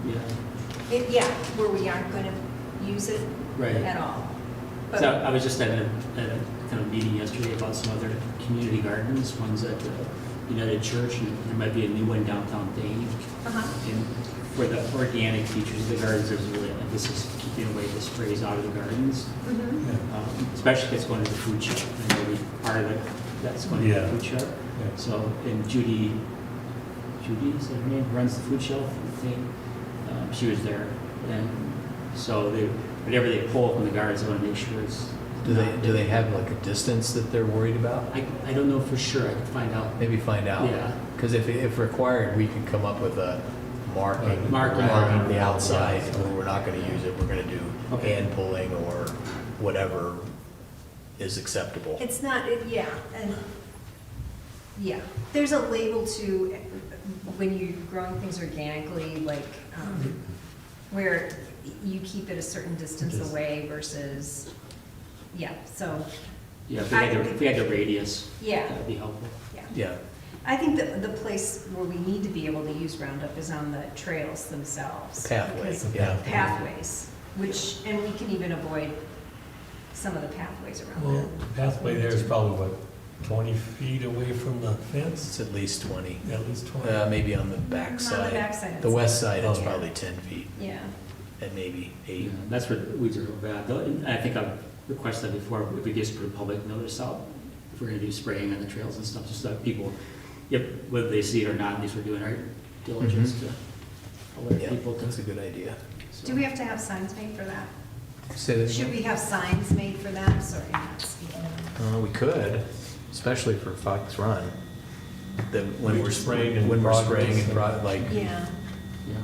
Yeah. Yeah, where we aren't going to use it Right. at all. But- So I was just at a kind of meeting yesterday about some other community gardens, one's at the United Church, and there might be a new one downtown Dane. Uh-huh. And for the organic features of the gardens, there's really emphasis keeping away the sprays out of the gardens, Mhm. especially if it's going to the food shop. And maybe part of it, that's going to the Yeah. food shop. Yeah. So, and Judy, is that her name, runs the food shelf thing, she was there. And so they, whatever they pull from the gardens, they want to make sure it's. Do not- they have like a distance that they're worried about? I don't know for sure, I could find out. Maybe find out. Yeah. Because if required, we can come up with a marking Marking. around the outside, where we're not gonna use it, we're gonna do Okay. hand pulling or whatever is acceptable. It's not, yeah, and, yeah. There's a label to, when you're growing things organically, like, where you keep it a certain distance Just- away versus, yeah, so, Yeah, if we had the radius, yeah, that'd be helpful. yeah. Yeah, I think the place where we need to be able to use Roundup is on the trails themselves. pathways, because- yeah. Pathways, which, and we can even avoid some of the pathways around there. Well, the pathway there is probably, what, 20 feet away from the fence? It's at least 20. At least 20? Maybe on the back On the side. backside. The west side, it's Oh. probably 10 feet, Yeah. and maybe Yeah, 8. that's where weeds are real bad. Though, and I think I've requested that before, if we just put a public notice out, if we're gonna do spraying on the trails and stuff, just so that people, yep, whether they see it or not, at least we're doing our diligence Mhm. to alert Yeah, people that's to. a good idea. so. Do we have to have signs made for that? Say that Should again? we have signs made for that? Sorry, I'm not speaking. We could, especially for Fox Run. That when When we're we're spraying spraying, in when we're progress spraying and and- like, Yeah. Yeah.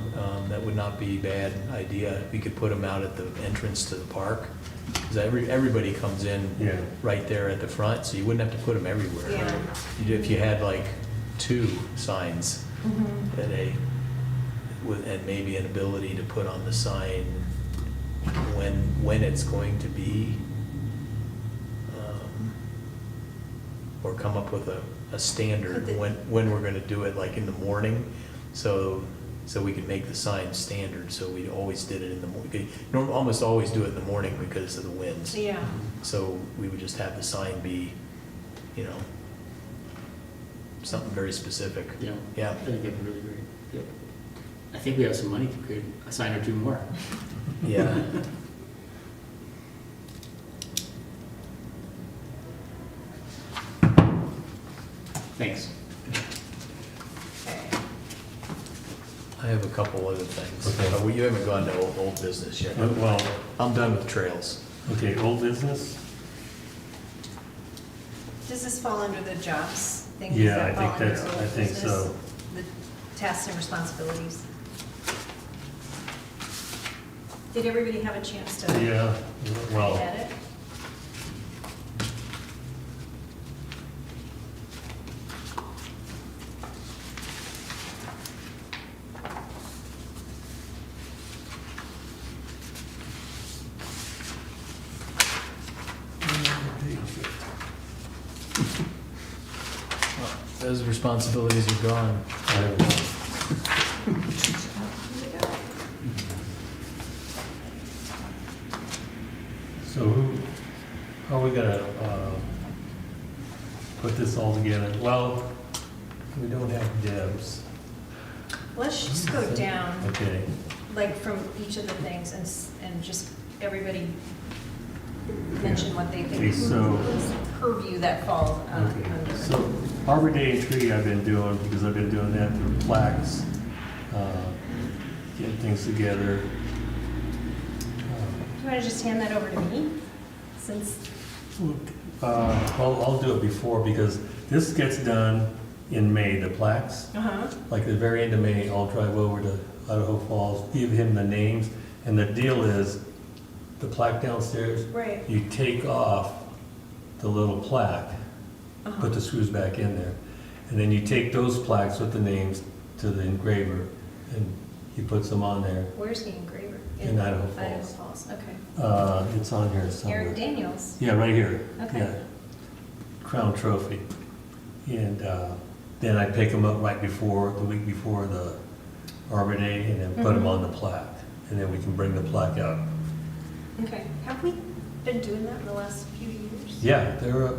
that would not be a bad idea. We could put them out at the entrance to the park. Because everybody comes in Yeah. right there at the front, so you wouldn't have to put them everywhere. Yeah. If you had like 2 signs Mhm. at and maybe an ability to put on the sign when it's going to be, or come up with a standard Could the- when we're gonna do it, like in the morning, so we can make the sign standard, so we always did it in the morning. Almost always do it in the morning because of the winds. Yeah. So we would just have the sign be, something very specific. Yeah. Yeah. I think that'd be really great. Yep. I think we have some money to create a sign or two more. Yeah. Thanks. Okay. I have a couple other things. Okay. Well, you haven't gone to old business yet. Well, I'm done with trails. okay, old business? Does this fall under the jobs thing? Does Yeah, that I fall think under that's- old I think business? so. The tasks and responsibilities? Did everybody have a chance to Yeah, well, edit? Those responsibilities are gone. So how are we gonna, put this all together? Well, we don't have Deb's. Let's just go down, Okay, like from each of the things and just everybody mention what they think. Okay, so- Purview that falls okay. under. So Arbor Day and Tree I've been doing, because I've been doing that through plaques, getting things together. Do you want to just hand that over to me? Since, I'll do it before, because this gets done in May, the plaques. Like at the very end of May, I'll drive over to Idaho Falls, give him the names, and the deal is, the plaque downstairs, right. you take off the little plaque, put the screws back in there, and then you take those plaques with the names to the engraver, and he puts them on there. Where's the engraver? In Idaho Idaho Falls. Falls, okay. It's on here somewhere. Eric Daniels. Yeah, right here. Okay. Yeah. Crown Trophy. And then I pick them up right before, the week before the Arbor Day, and then put them on the plaque. And then we can bring the plaque out. Okay. Have we been doing that in the last few years? Yeah, it's They're up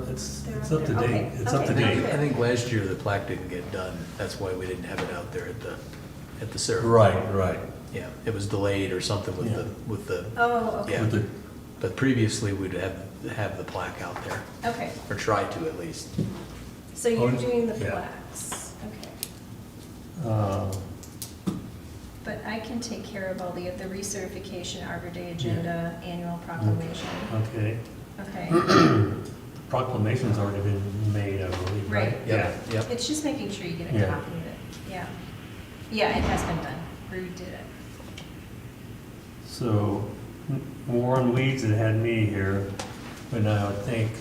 up to there. date. Okay, It's up to okay, date. good. I think last year the plaque didn't get done. That's why we didn't have it out there at the ceremony. Right. Yeah, it was delayed or something Yeah. with the, Oh, okay. Yeah. With the, but previously we'd have the plaque out there, Okay. or try to at least. So you're Oh, doing the yeah. plaques. Okay. uh, But I can take care of all the recertification, Arbor Day agenda, annual proclamation. okay. Okay. Proclamation's already been made, I believe, right? Right. Yeah. Yep. It's just making sure you get a Yeah. copy of it. Yeah. Yeah, it has been done. Rude did it. So, more on weeds, it had me here, but now I think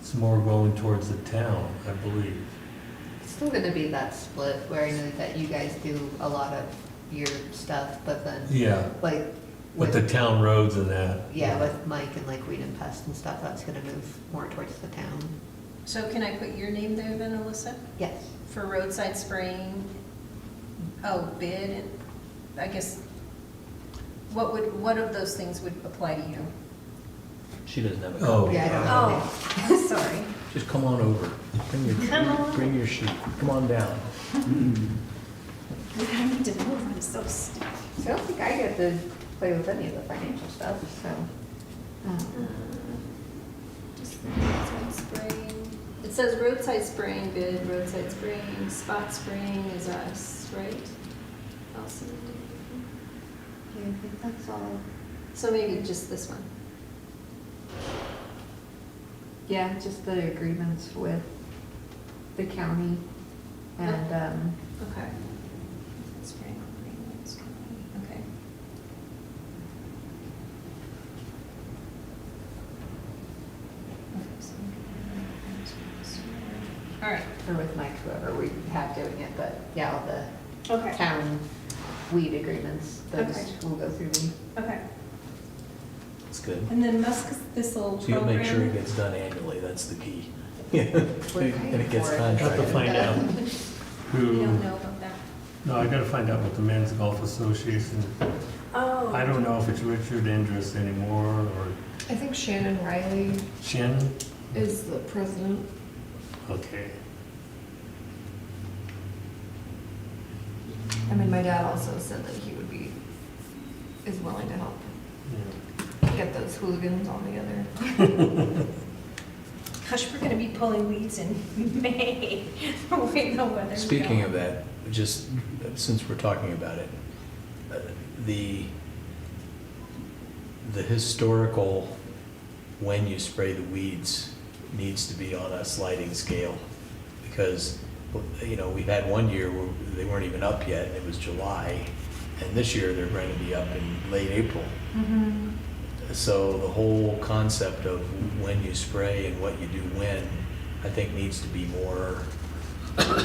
it's more going towards the town, I believe. It's still gonna be that split where I know that you guys do a lot of your stuff, but then Yeah, like with the town roads and that. yeah, with Mike and like weed and pest and stuff, that's gonna move more towards the town. So can I put your name there then, Alyssa? Yes. For roadside spraying? Oh, bid, and I guess, what of those things would apply to you? She doesn't have a Oh. copy. Yeah, I don't know. Oh, I'm sorry. Just come on over. Come on. Bring your sheet. Come on down. I need to move, I'm so stiff. So I don't think I get to play with any of the financial stuff, so. Just the roadside spraying. It says roadside spraying bid, roadside spraying, spot spraying is us, right? Also, Yeah, I think that's all. so maybe just this one. Yeah, just the agreements with the county and, Okay. Spraying agreements, okay. All right, or with Mike, whoever we have doing it, but yeah, all the okay, town weed agreements, those Okay. will go through me. okay. That's good. And then musk thistle So you'll make sure it program. gets done annually, that's the key. Yeah, We're and paying it gets for it. Have to contracted. find out We who, don't know about that. no, I gotta find out what the Men's Golf Association, Oh. I don't know if it's Richard Indris anymore, or I think Shannon Riley Shannon. is the president. Okay. I mean, my dad also said that he is willing to help Yeah. get those hooligans all together. Gosh, we're gonna be pulling weeds in May, the way the weather's Speaking going. of that, just since we're talking about it, the historical, when you spray the weeds, needs to be on a sliding scale. Because, you know, we've had one year where they weren't even up yet, and it was July, and this year they're going to be up in late April. Mhm. So the whole concept of when you spray and what you do when, I think needs to be more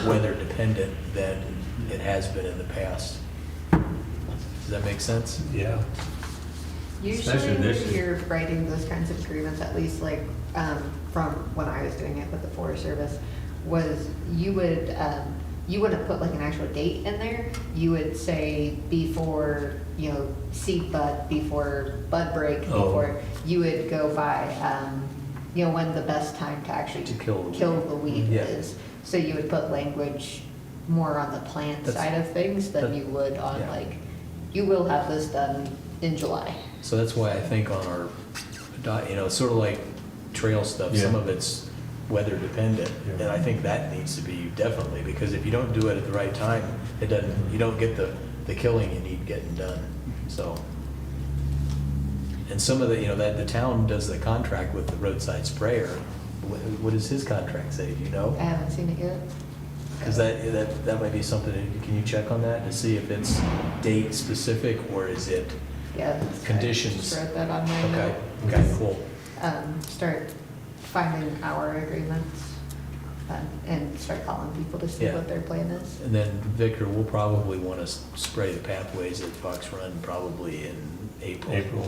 weather dependent than it has been in the past. Does that make sense? Yeah. Usually Especially this when year. you're writing those kinds of agreements, at least like, from when I was doing it with the Forest Service, was you wouldn't put like an actual date in there. You would say before, seed bud, before bud break, Oh. before, you would go by, when the best time to actually To kill the weed. kill the weed Yeah. is. So you would put language more on the plant That's- side of things than that- you would on yeah. like, you will have this done in July. So that's why I think on our, sort of like trail stuff, some Yeah. of it's weather dependent. Yeah. And I think that needs to be definitely, because if you don't do it at the right time, you don't get the killing you need getting done, so. And some of the town does the contract with the roadside sprayer. What does his contract say, do you know? I haven't seen it yet. Because that might be something, can you check on that to see if it's date specific or is it, Yeah. that's- I Conditions. just wrote that on my okay, note. okay, cool. Start finding our agreements, and start calling people to see Yeah. what their plan is. And then Victor, we'll probably want to spray the pathways at Fox Run probably in April. April,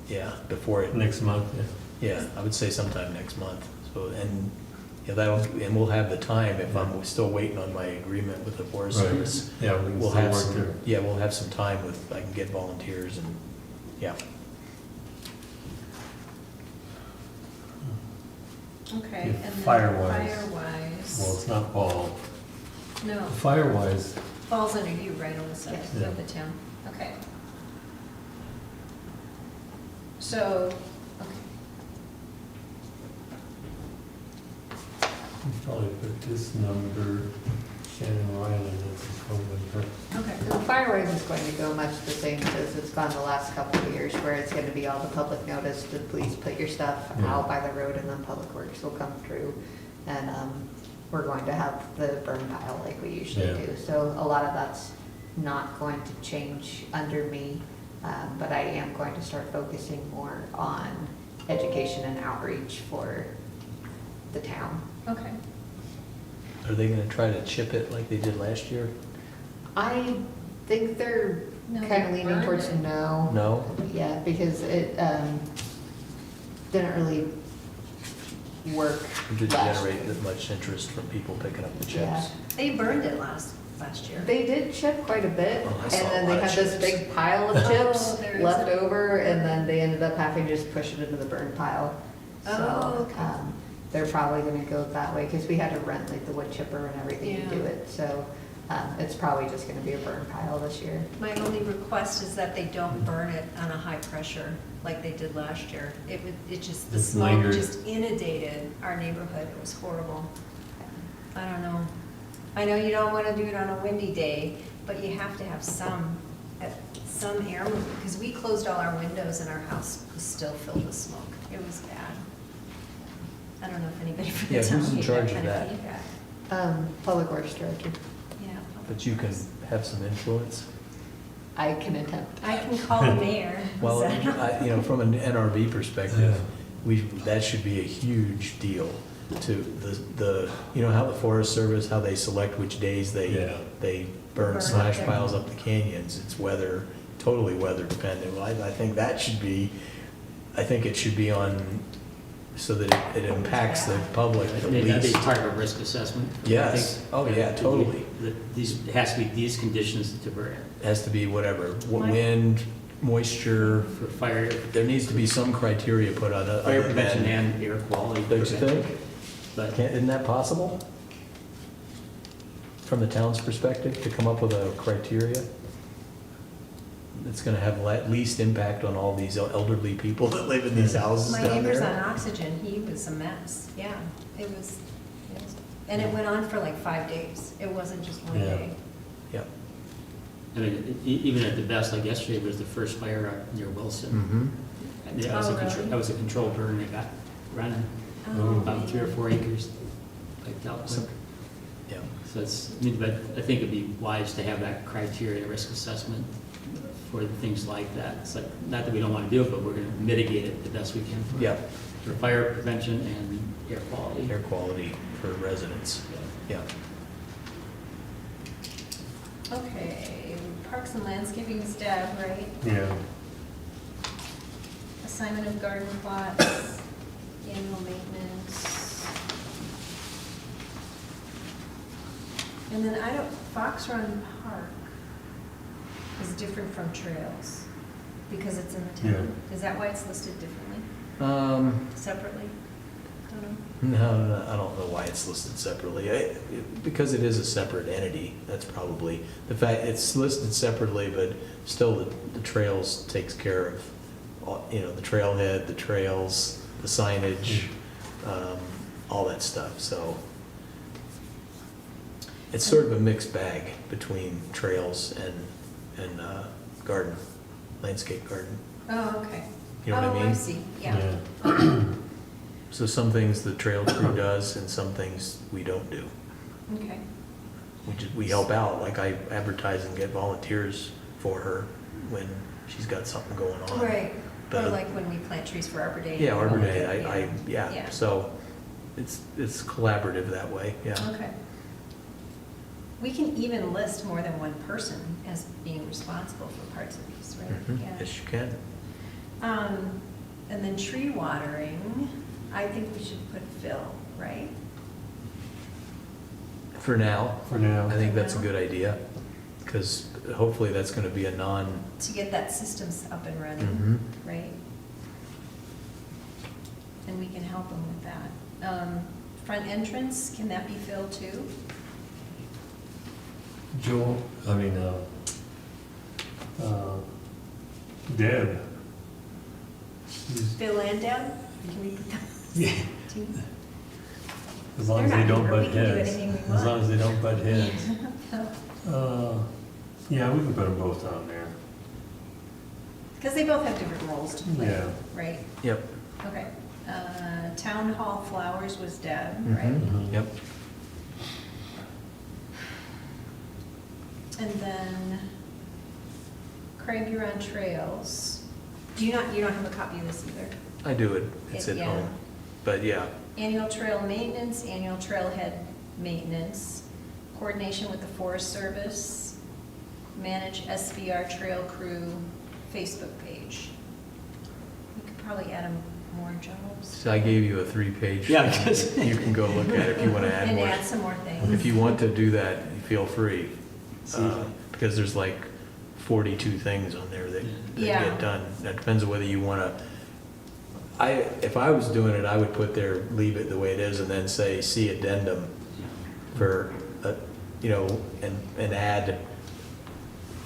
Yeah, before it, next month, yeah. yeah, I would say sometime next month. So, and, and we'll have the time, if I'm still waiting on my agreement with the Forest Right. Service. Yeah, we can We'll still have work some, there. yeah, we'll have some time I can get volunteers and, yeah. Okay, If and then fire-wise. fire-wise. Well, it's not fall. No, Fire-wise, falls under you, right, on the side Yes. of the town, okay. So, okay, we probably put this number, Shannon Ryland, that's his phone number. okay. The fireworks is going to go much the same as it's gone the last couple of years, where it's gonna be all the public notice to please put your stuff Yeah. out by the road, and then Public Works will come through. And, we're going to have the burn pile like we usually Yeah. do. So a lot of that's not going to change under me, but I am going to start focusing more on education and outreach for the town. Okay, Are they gonna try to chip it like they did last year? I think they're No, they kind of leaning burned towards it. no. No? Yeah, because it didn't really work It didn't last generate year. that much interest from people picking up the Yeah. chips? they burned it last year. They did chip quite a bit, Oh, I and saw a then they lot of had this chips. big pile of Oh, chips there is left a- over, and then they ended up having to just push it into the burn pile. Oh, So, okay. they're probably gonna go that way, because we had to rent like the wood chipper and everything to Yeah. do it, so, it's probably just gonna be a burn pile this year. My only request is that they don't burn it on a high pressure like they did last year. The Just smoke lingered. just inundated our neighborhood. It was horrible. I don't know. I know you don't want to do it on a windy day, but you have to have some air movement, because we closed all our windows and our house was still filled with smoke. It was bad. I don't know if anybody from Yeah, the town who's in gave charge that of kind of that? feedback. Public Works Director, Yeah. But you can have some influence? I can attempt. I can call the mayor. Well, Is that- from an NRB perspective, that should be a huge deal to how the Forest Service, how they select which days Yeah. they burn Burn slash up. piles up the canyons. It's totally weather dependent. Well, I think it should be on, so that it impacts the public at Maybe that'd be least. part of a risk assessment. I Yes. think. Oh, yeah, totally. It has to be these conditions to burn, It has to be whatever, My- wind, moisture, for fire, there needs to be some criteria put on it. fire other prevention than- and air quality. Don't you prevention. think? But Isn't that possible? From the town's perspective, to come up with a criteria that's gonna have least impact on all these elderly people that live in these houses My down neighbor's on there? oxygen, he was a mess, yeah, it was, and it went on for like 5 days, it wasn't just one Yeah. day. Yeah. I mean, even at the best, like yesterday was the first fire up near Wilson. Mm-hmm. And that was Oh, really? that was a controlled burn that got running, Oh. about 3 or 4 acres, piped out quick. Yeah. So but I think it'd be wise to have that criteria, risk assessment for things like that. It's like, not that we don't want to do it, but we're going to mitigate it the best we can for Yeah, for fire prevention and air quality. air quality for residents, yeah. Okay, parks and landscaping staff, right? Yeah, Assignment of garden plots, annual maintenance. And then Fox Run Park is different from trails because it's in the town. Is that why it's listed differently, separately? Don't know. No, I don't know why it's listed separately. Because it is a separate entity, that's probably, the fact, it's listed separately, but still the trails takes care of, the trailhead, the trails, the signage, all that stuff, so. It's sort of a mixed bag between trails and garden, landscape garden. Oh, okay. You know what I Oh, mean? I see, yeah. So some things the trail crew does and some things we don't do. Okay. We help out, like I advertise and get volunteers for her when she's got something going on. Right, But- or like when we plant trees for Arbor Day. Yeah, Arbor Day, Yeah. yeah, so it's collaborative that way, yeah. Okay. We can even list more than one person as being responsible for parts of these, right? Mhm, Yeah. yes, you can. And then tree watering, I think we should put Phil, right? For now, For now. I think that's a good idea, because hopefully that's gonna be a non. To get that systems up and running, Mhm. right? And we can help them with that. Front entrance, can that be Phil too? Joel, Deb. She's- Phil and Deb? Can we put that? Yeah. Two? As long as They're they not don't here. butt We can do heads. anything we As want. long as they don't butt heads. Yeah, we can put them both on there. Because they both have different roles to play, Yeah. right? Yep. Okay. Town Hall Flowers was Deb, Mhm. right? Mhm. Yep. And then Craig, you're on trails. You don't have a copy of this either? I do it, it's at Yeah. home, but yeah, Annual trail maintenance, annual trailhead maintenance, coordination with the Forest Service, manage SVR trail crew Facebook page. You could probably add more jobs. so I gave you a 3-page. Yeah, because- You can go look at it if you wanna add And more. add some more things. If you want to do that, feel free, See. because there's like 42 things on there that Yeah. get done. That depends on whether you want to, if I was doing it, I would put there, leave it the way it is, and then say, see addendum for, and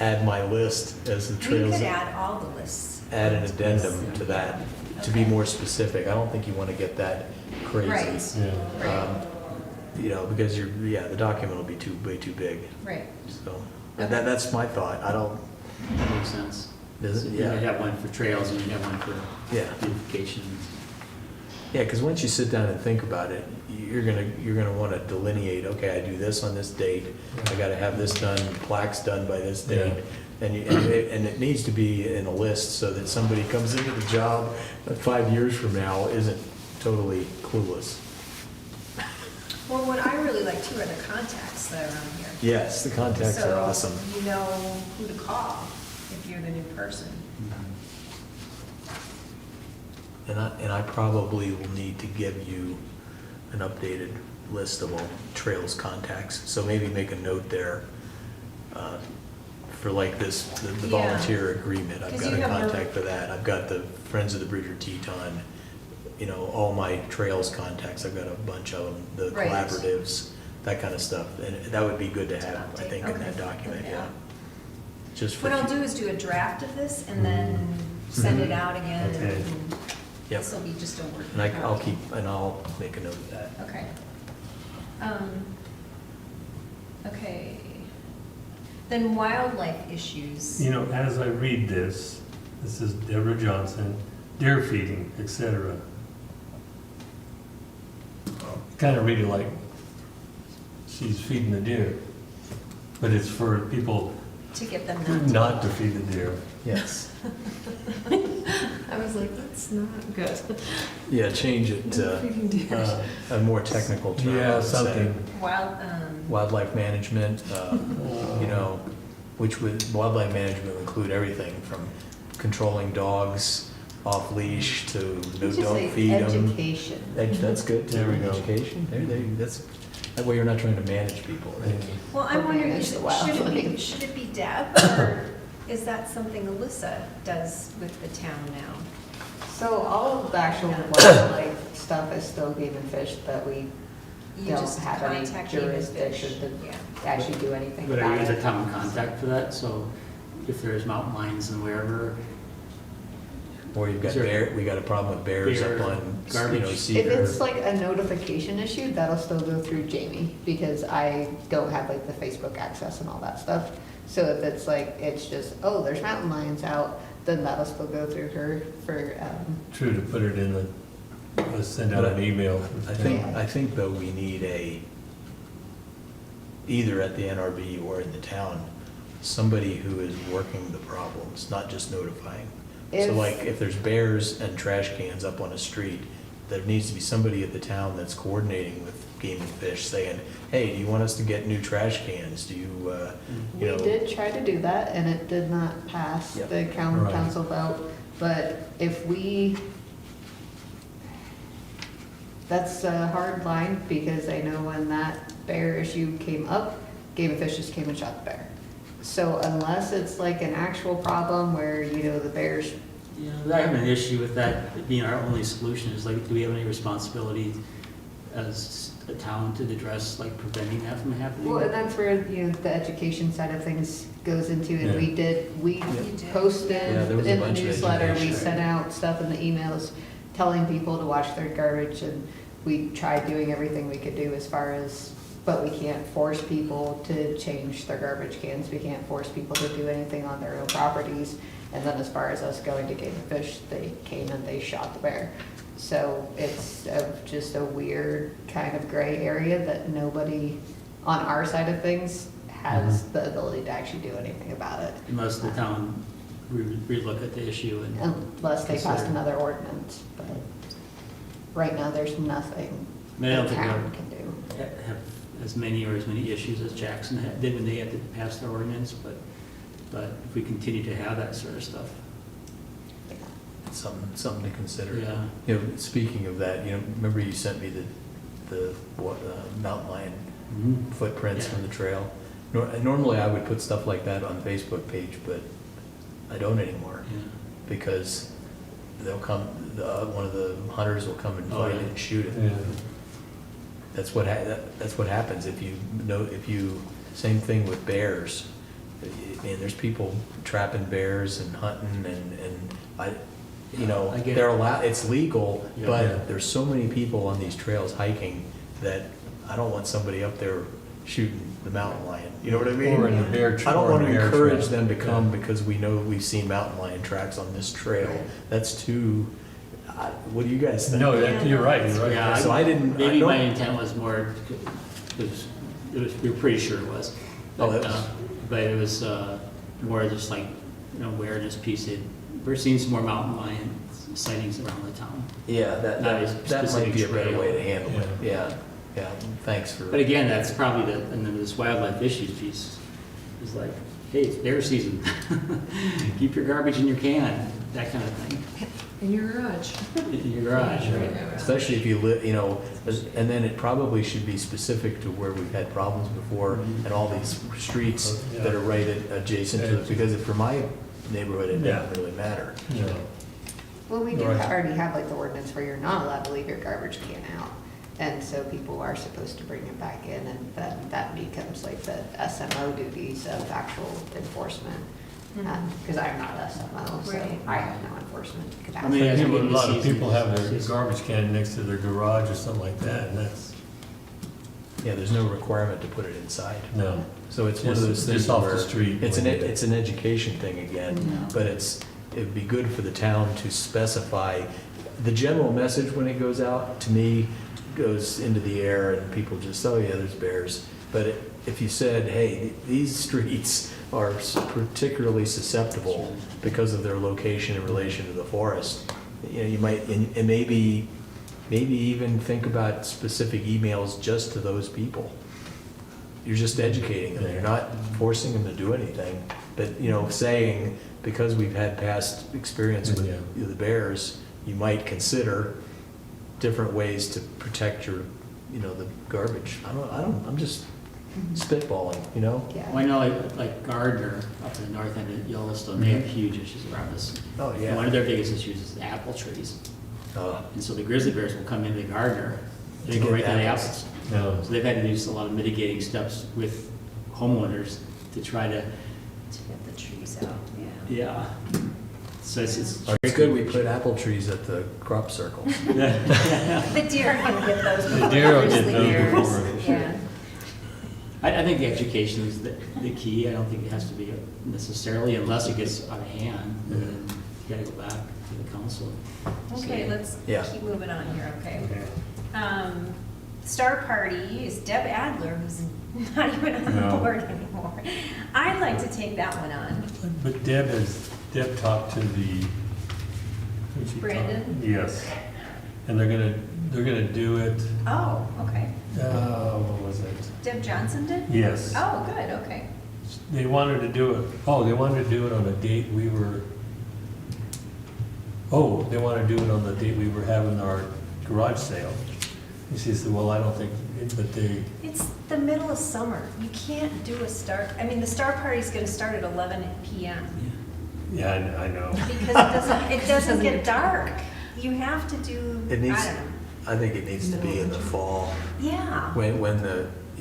add my list as the We trails. could add all the lists. Add an addendum to that, to be Okay. more specific. I don't think you want to get that crazy. Right, Yeah. right, Because the document will be way too big, right. so. Okay. That's my thought. I don't, That makes sense. does So it? you might Yeah. have one for trails and you have one for Yeah. beautification. Yeah, because once you sit down and think about it, you're gonna want to delineate, okay, I do this on this date, I gotta have this done, plaques done by this date. And it needs to be in a list so that somebody comes into the job 5 years from now isn't totally clueless. Well, what I really like too are the contacts that are on here. Yes, the contacts are awesome. So you know who to call if you're the new person. And I probably will need to give you an updated list of all trails contacts. So maybe make a note there for like this, the Yeah. volunteer agreement. I've 'Cause got you a have a- contact for that. I've got the Friends of the Bridger Teton, all my trails contacts. I've got a bunch of them, the Right. collaboratives, that kind of stuff. And that would be good to have, I think, in that Okay. document, Yeah. yeah. Just for. What I'll do is do a draft of this and then send it out again. Okay. And Yep. this will be just a word. And I'll make a note of that. Okay. Okay. Then wildlife issues. As I read this is Deborah Johnson, deer feeding, etc. Kind of read it like she's feeding the deer, but it's for people To get them not to. not to feed the deer. Yes. I was like, that's not good. Yeah, change it to Feeding deer. a more technical term. Yeah, let's say. something. Wildlife management, wildlife management would include everything from controlling dogs off leash to no Just dog say feed them. education. That's good. There we go. Education, that's, That way you're not trying to manage people, right? Well, I'm Or wondering, manage is the it, wildlife. should it be Deb, or is that something Alyssa does with the town now? So all of the actual wildlife stuff is still Game and Fish, but we You don't just have any contact Game and jurisdiction Fish. to Yeah. actually do anything But are about you the it. town contact for that? So if there's mountain lions and wherever, Or you've got Is there- we got a problem with bears Bear, up on, you know, garbage. If Cedar. it's like a notification issue, that'll still go through Jamie, because I don't have like the Facebook access and all that stuff. So if it's like, it's just, oh, there's mountain lions out, then that'll still go through her for, True, to put it in the, send out an email. I think though we need either at the NRB or in the town, somebody who is working the problems, not just notifying. So If- like, if there's bears and trash cans up on a street, there needs to be somebody at the town that's coordinating with Game and Fish, saying, hey, do you want us to get new trash cans? Do you, we you know? did try to do that and it did not pass Yep. the county Right. council vote. But if we, that's a hard line, because I know when that bear issue came up, Game and Fish just came and shot the bear. So unless it's like an actual problem where, you know, the bears, you know, I have an issue with that being our only solution. Is like, do we have any responsibility as a town to address like preventing that from happening? well, and that's where, you know, the education side of things goes into, and we You did. posted Yeah, there was a in the bunch of newsletter, we education. sent out stuff in the emails telling people to wash their garbage, and we tried doing everything we could do as far as, but we can't force people to change their garbage cans, we can't force people to do anything on their own properties. And then as far as us going to Game and Fish, they came and they shot the bear. So it's just a weird kind of gray area that nobody on our side of things has the ability to actually do anything about it. Unless the town relook at the issue and. Unless they passed Consider. another ordinance, but right now, there's nothing I mean, I don't the think town we'll can do. have as many issues as Jackson did when they had to pass their ordinance, but if we continue to have that sort of stuff, Something to consider. yeah. You know, speaking of that, you know, remember you sent me the mountain lion footprints Yeah. from the trail? Normally I would put stuff like that on the Facebook page, but I don't anymore, Yeah. because they'll come, one of the hunters will come and Oh, find yeah. it and shoot it. Yeah. That's what happens if you, same thing with bears. I mean, there's people trapping bears and hunting and you know, I get they're it. allowed, it's legal, Yeah. but Yeah. there's so many people on these trails hiking that I don't want somebody up there shooting the mountain lion. You know what I mean? Or in the bear I don't or want in to the bear encourage trap. them to come Yeah. because we know we've seen mountain lion tracks on this trail. Right. That's too, what do you guys think? No, you're right, you're right. Yeah, So I didn't- I Maybe my don't- intent was more, we were pretty sure it was. Oh, that But, was- but it was more just like, you know, awareness piece. We're seeing some more mountain lion sightings around the town. Yeah, Not a that might specific be a better trail. way to handle it. Yeah, yeah, thanks for. But again, that's probably and then this wildlife issues piece is like, hey, it's bear season. Keep your garbage in your can, that kind of thing, In your garage. in your garage, right? Especially if you live, you know, and then it probably should be specific to where we've had problems before Mhm. and all these streets that are right adjacent to it, because for my neighborhood, it doesn't really matter. Yeah. Well, we do Right. already have like the ordinance where you're not allowed to leave your garbage can out. And so people are supposed to bring it back in, and then that becomes like the SMO duties of actual enforcement. Because I'm not SMO, so Right. I have no enforcement I capacity. mean, as we People- get A into lot of season, people have it's their just- garbage can next to their garage or something like that, and that's, Yeah, there's no requirement to put it inside. no. So it's one of Just- those things just off the where street it's when you do it. it's an education thing again, Mhm. but it'd be good for the town to specify. The general message when it goes out, to me, goes into the air and people just, oh yeah, there's bears. But if you said, hey, these streets are particularly susceptible because of their location in relation to the forest, you know, you might, and maybe even think about specific emails just to those people. You're just educating them, you're not forcing them to do anything, but, you know, saying, because we've had past experience with Yeah. the bears, you might consider different ways to protect your the garbage. I'm just spitballing, Well, Yeah. I know like Gardner up in the north end of Yellowstone, they have huge issues around this. Oh, And yeah. one of their biggest issues is the apple trees. And so the grizzly bears will come into Gardner, they To go get right to the apples. apples. No. So they've had to do a lot of mitigating steps with homeowners to try to, To get the trees out, yeah. yeah. So it's. It's good we put apple trees at the crop circles. The deer are gonna get those The before deer will grizzly get those bears. before. Yeah. I think the education is the key. I don't think it has to be necessarily, unless it gets out of hand, and then you gotta go back to the council. Okay, So- let's Yeah. keep moving on here, okay? Okay. Star Party is Deb Adler, who's not even on the No. board anymore. I'd like to take that one on. But Deb talked to the. who'd she talk- Brandon? Yes, and they're gonna do it, Oh, okay. what was it? Deb Johnson did? Yes. Oh, good, okay. They wanted to do it, they wanted to do it on a date they wanted to do it on the date we were having our garage sale. And she said, well, I don't think, but they, It's the middle of summer. You can't do a the Star Party's gonna start at 11 PM. yeah, I know. Because it doesn't get dark. You have to do, I It don't needs, know. I think it needs to be in the fall, Yeah. when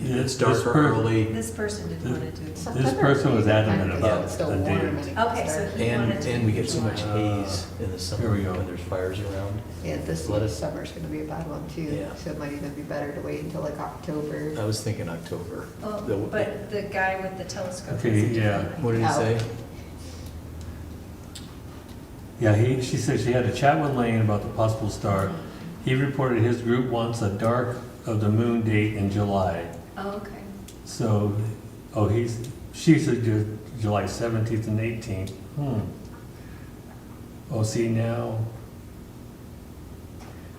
it's This darker per- early. This person didn't want to do it. This person was adamant Because about it's still the warm date. and it can Okay, so start. he wanted to. And we get so much Uh, haze in the summer here we go. when there's fires around. Yeah, this Let us- summer's gonna be a bad one too, Yeah. so it might even be better to wait until like October. I was thinking October. Oh, The- but the guy with the telescope. Okay, has a yeah. different What did he Oh. say? Yeah, she said she had a chat with Lane about the possible start. He reported his group wants a dark of the moon date in July. Oh, okay. So, she suggested July 17th and 18th. Oh, see now?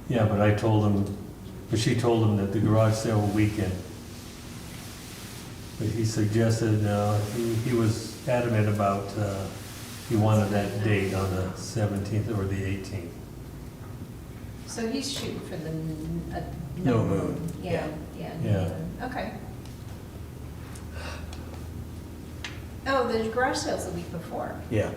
Yeah, but she told him that the garage sale weekend. But he suggested, he was adamant about, he wanted that date on the 17th or the 18th. So he's shooting for the No moon. Yeah, yeah. no Yeah. moon. Okay. Oh, the garage sale's the week before. Yeah.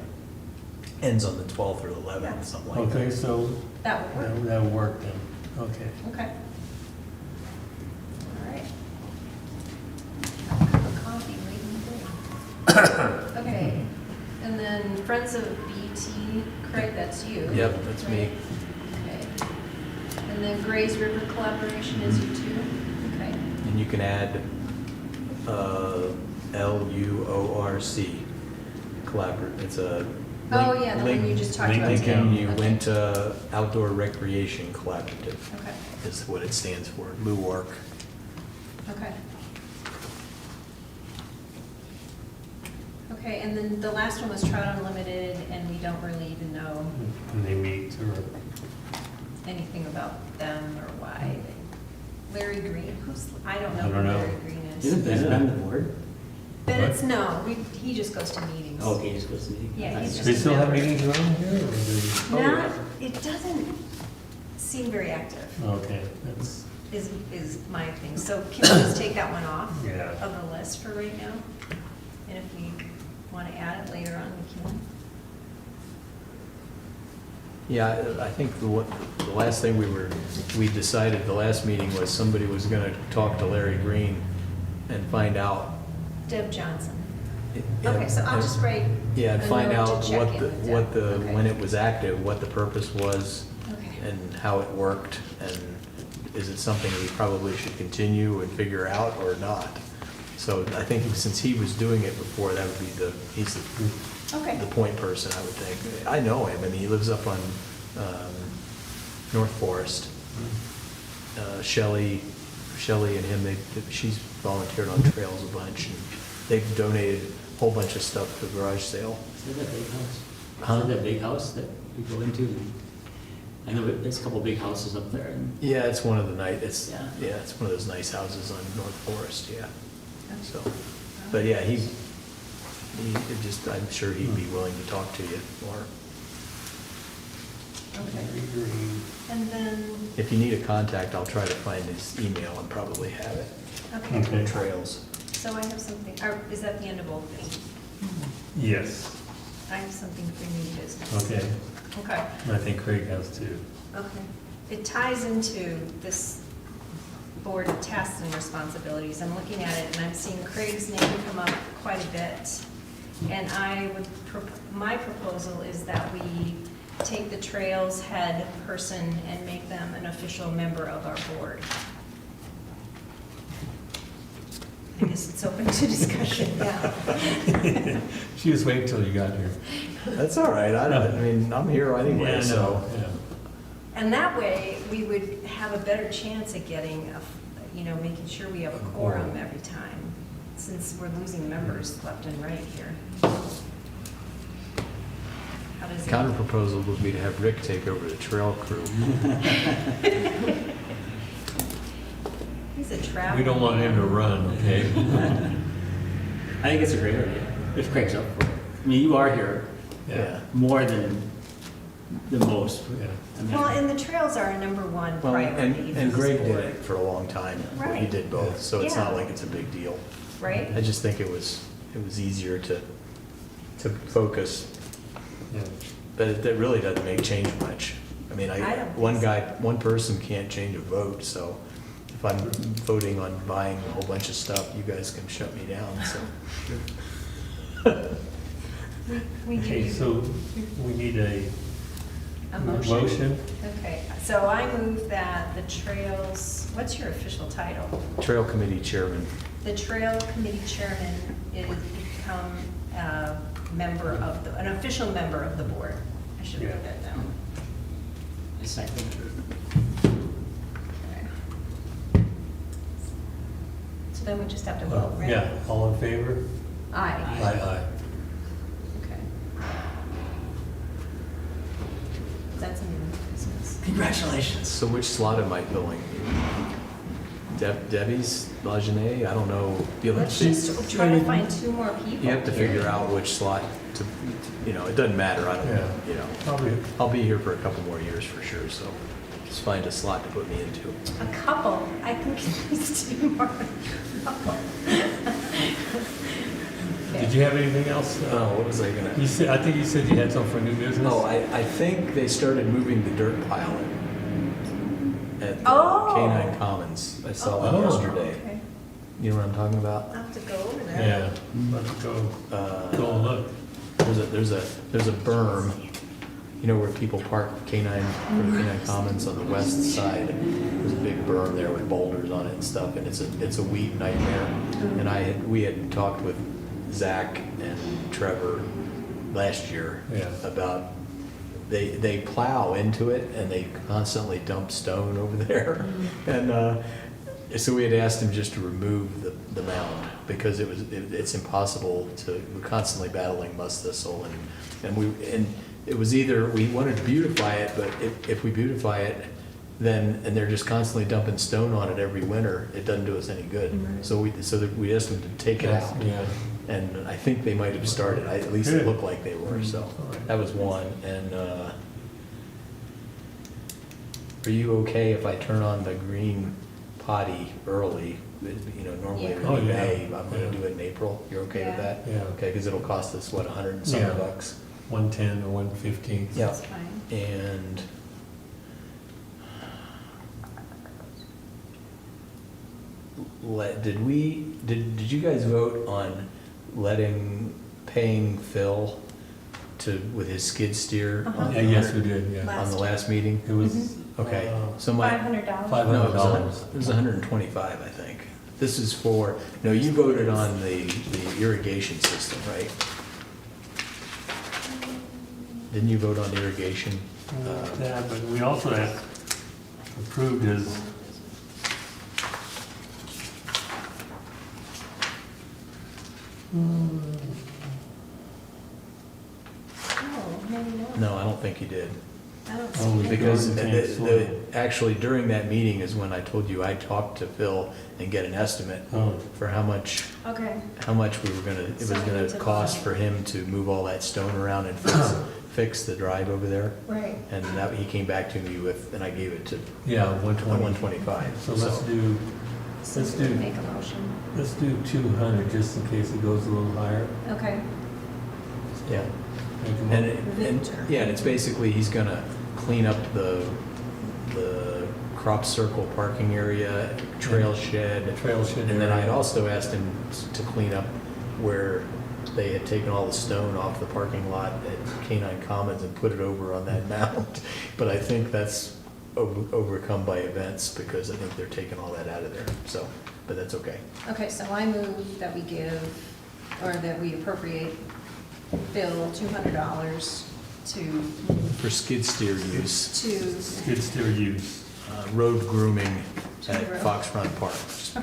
Ends on the 12th or 11th, something like that. Okay, so That would work. that'll work then, okay. Okay. All right. Have a cup of coffee late in the day. Okay, and then Friends of BT, Craig, that's you. Yep, that's me. Okay. And then Gray's River Collaboration is you too? Okay. And you can add LUORC, collaborative, it's a. Oh, yeah, the one you just talked about today. Lincoln Okay. Uinta Outdoor Recreation Collaborative Okay, is what it stands for, LUORC. okay. Okay, and then the last one was Trout Unlimited, and we don't really even know And they meet, or, anything about them or why. Larry Green, I don't know I who don't know. Larry Green is. Isn't Bennett on the board? Bennett's, no, he just goes to meetings. Oh, okay, he's supposed to be. Yeah, he's they still have meetings around here, or do Not, it doesn't seem very active, okay, that's, is my thing. So can we just take that one off yeah. of the list for right now? And if we want to add it later on, we can. Yeah, I think the last thing we decided, the last meeting was somebody was gonna talk to Larry Green and find out. Deb Johnson. and- Okay, so I'll just write. Yeah, and a find note to out check what in the, with what Deb. the, Okay. when it was active, what the purpose was, Okay. and how it worked, and is it something we probably should continue and figure out or not? So I think since he was doing it before, that would be he's Okay. the point person, I would think. I know him, I mean, he lives up on North Forest. Shelley and him, she's volunteered on trails a bunch, and they've donated a whole bunch of stuff to the garage sale. Is that big house? Huh? Is that big house that we go into? I know there's a couple big houses up there, and Yeah, it's one of the Yeah. it's one of those nice houses on North Forest, yeah. Okay. So, but yeah, I'm sure he'd be willing to talk to you more. Okay. And And then, If you need a contact, I'll try to find his email and probably have it. okay, Okay. Trails. so I have something, or is that the end of old things? Yes, I have something for new business. okay. Okay, I think Craig has too. okay. It ties into this board of tasks and responsibilities. I'm looking at it and I'm seeing Craig's name come up quite a bit. And my proposal is that we take the trails head person and make them an official member of our board. I guess it's open to discussion now. She was waiting till you got here. That's all right. I mean, I'm here anyway, Yeah, I so. know, yeah. And that way, we would have a better chance at getting, making sure we have a quorum every time, since we're losing members left and right here. How does it? Counter proposal would be to have Rick take over the trail crew. He's a traveler. We don't want him to run, okay? I think it's a great idea, if Craig's up for it. I mean, you are here Yeah. more than the most. Yeah. I mean, Well, and the trails are our number one Well, priority. and for this Greg did board, it for a long time. He Right. did both, so it's Yeah. not like it's a big deal. Right? I just think it was easier to focus, Yeah. but it really doesn't make change much. I mean, I don't one think so. guy, one person can't change a vote, so if I'm voting on buying a whole bunch of stuff, you guys can shut me down, so. We give Okay, you so we need a a motion. motion. Okay, so I move that the trails, what's your official title? Trail Committee Chairman. The Trail Committee Chairman is become a member of an official member of the board. I should write that down. I second. Okay. So then we just have to vote, right? Yeah, all in favor? Aye. Aye. Okay. That's a new business. Congratulations. So which slot am I filling? Debbie's, Lajeunesse? I don't know. Let's just try to find two more people. You have to figure out which slot to, it doesn't matter, I Yeah. don't, Probably. I'll be here for a couple more years for sure, so just find a slot to put me into. A couple, I think it's two more. Did you have anything else? Oh, what was I gonna? You said, I think you said you had something for new business? Oh, I think they started moving the dirt pile at the Oh. Canine Commons. I saw Oh. that yesterday. Okay. You know what I'm talking about? I'll have to go over there. Yeah, let's go, go and look. There's a berm, where people park Canine, for the Canine Commons on the west side. There's a big berm there with boulders on it and stuff, and it's a weed nightmare. And we had talked with Zach and Trevor last year Yeah. about, they plow into it and they constantly dump stone over there. And so we had asked him just to remove the mound because it's impossible we're constantly battling musk thistle and it was either we wanted to beautify it, but if we beautify it, then and they're just constantly dumping stone on it every winter, it doesn't do us any good. Right. So we asked them to take it out. Yeah. And I think they might have started, at least it looked like they were, so that was one. And are you okay if I turn on the green potty early? Normally it Yeah. would be Oh, yeah. May, I'm gonna Yeah. do it in April. You're okay with Yeah. that? Yeah. Okay, because it'll cost us, what, $100 and some Yeah. bucks? 110 or 115. Yeah. That's fine. And did you guys vote on paying Phil with his skid steer? Uh-huh. Yeah, yes, we did, yeah. On the last meeting? It was. Okay, uh, so my. $500. No, $500. it was 125, I think. This is you voted on the irrigation system, right? Didn't you vote on irrigation? Yeah, but we also had approved his. Oh, maybe not. No, I don't think you did. I don't Oh, see it. Because Okay, so- actually during that meeting is when I told you I talked to Phil and get an estimate Oh, for how much Okay, we were gonna, it was So we gonna need to cost buy. for him to move all that stone around and fix the drive over there. Right. And that, he came back to me with, and I gave it to Yeah, 120. 125. So let's do, let's do, Make a motion. let's do 200, just in case it goes a little higher. Okay. Yeah. Make a And, mo- yeah, and it's basically, he's gonna clean up the crop circle parking area, trail shed. Trail shed. And then I had area. also asked him to clean up where they had taken all the stone off the parking lot at Canine Commons and put it over on that mound. But I think that's overcome by events because I think they're taking all that out of there, so, but that's okay. Okay, so I move that we give, or that we appropriate Bill $200 to, For skid steer use, to, Skid steer use. road grooming To at the road. Fox Front Park.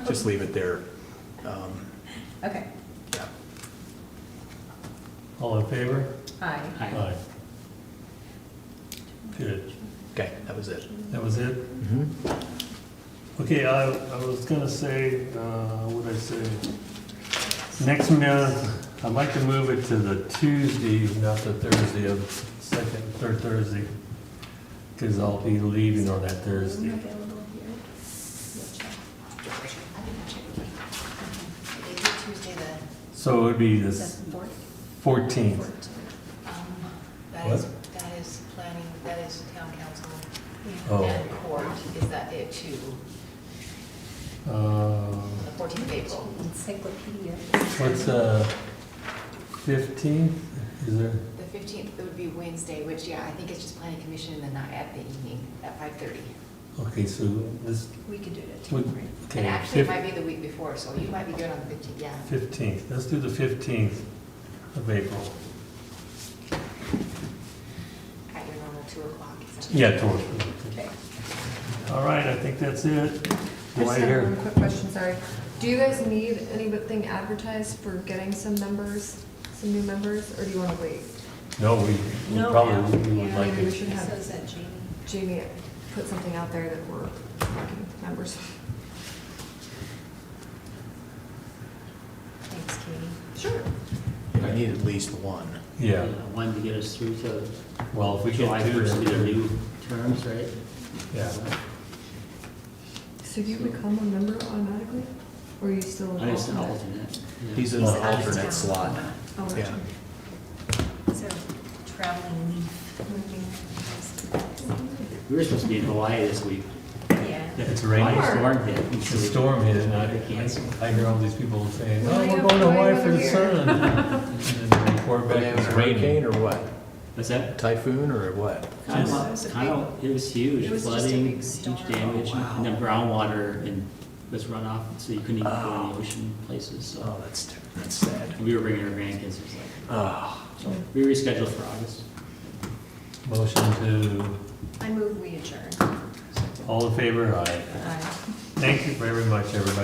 Just leave it there. okay, Yeah. All in favor? aye. Aye. Good. Okay, that was it. That was it? Okay, I was gonna say, what did I say? Next month, I'd like to move it to the Tuesday, not the Thursday, of the second, third Thursday, because I'll be leaving on that Thursday. Available here. You'll check. I didn't check it. They do Tuesday the, So it'd be Is the that the fourth? 14th. that What? that is planning, that is town council Oh. and court, is that it too? Uh, The 14th of April. Encyclopedia. What's, 15th? Is there, The 15th, it would be Wednesday, which, yeah, I think it's just planning commission in the night at the evening at 5:30. okay, so this, We could do it at 2, would, right? okay. And actually, it might be the week before, so you might be good on the 15th, yeah. 15th, let's do the 15th of April. At your normal 2 o'clock. is that- Yeah, towards. Okay. All right, I think that's it. I Do just I have hear? one quick question, sorry. Do you guys need anything advertised for getting some members, some new members, or do you wanna wait? No, we No, probably we would yeah, like maybe we it. should have Says that Jamie. Jamie put something out there that we're looking members. Thanks, Katie. Sure. I need at least one. Yeah, One to get us through to well, if we July get two, 1st, be their then- new terms, right? yeah. So do you become a member automatically, or are you still an I just an alternate? alternate. yeah. He's in He's the out of alternate town. slot. Oh, Yeah. gotcha. It's a traveling leaf moving. We were supposed to be in Hawaii this week. Yeah. It's raining. Hawaii storm hit. and so The we- storm hit, and Canceled. I hear all these people saying, Why oh, do you we're have going to Hawaii Hawaii for the weather sun. And then they report back, it's Hurricane raining. or what? What's that? Typhoon or what? Kind It of, was a kind of, it was huge, it was just a flooding, big huge storm. damage, Oh, wow. and then groundwater and was run off, so you couldn't even go in the ocean places, so. Oh, that's sad. And we were bringing our grandkids, it was like, Oh, so we rescheduled for August. Motion to, I move we adjourn. all in favor? Aye. Aye. Thank you very much, everybody.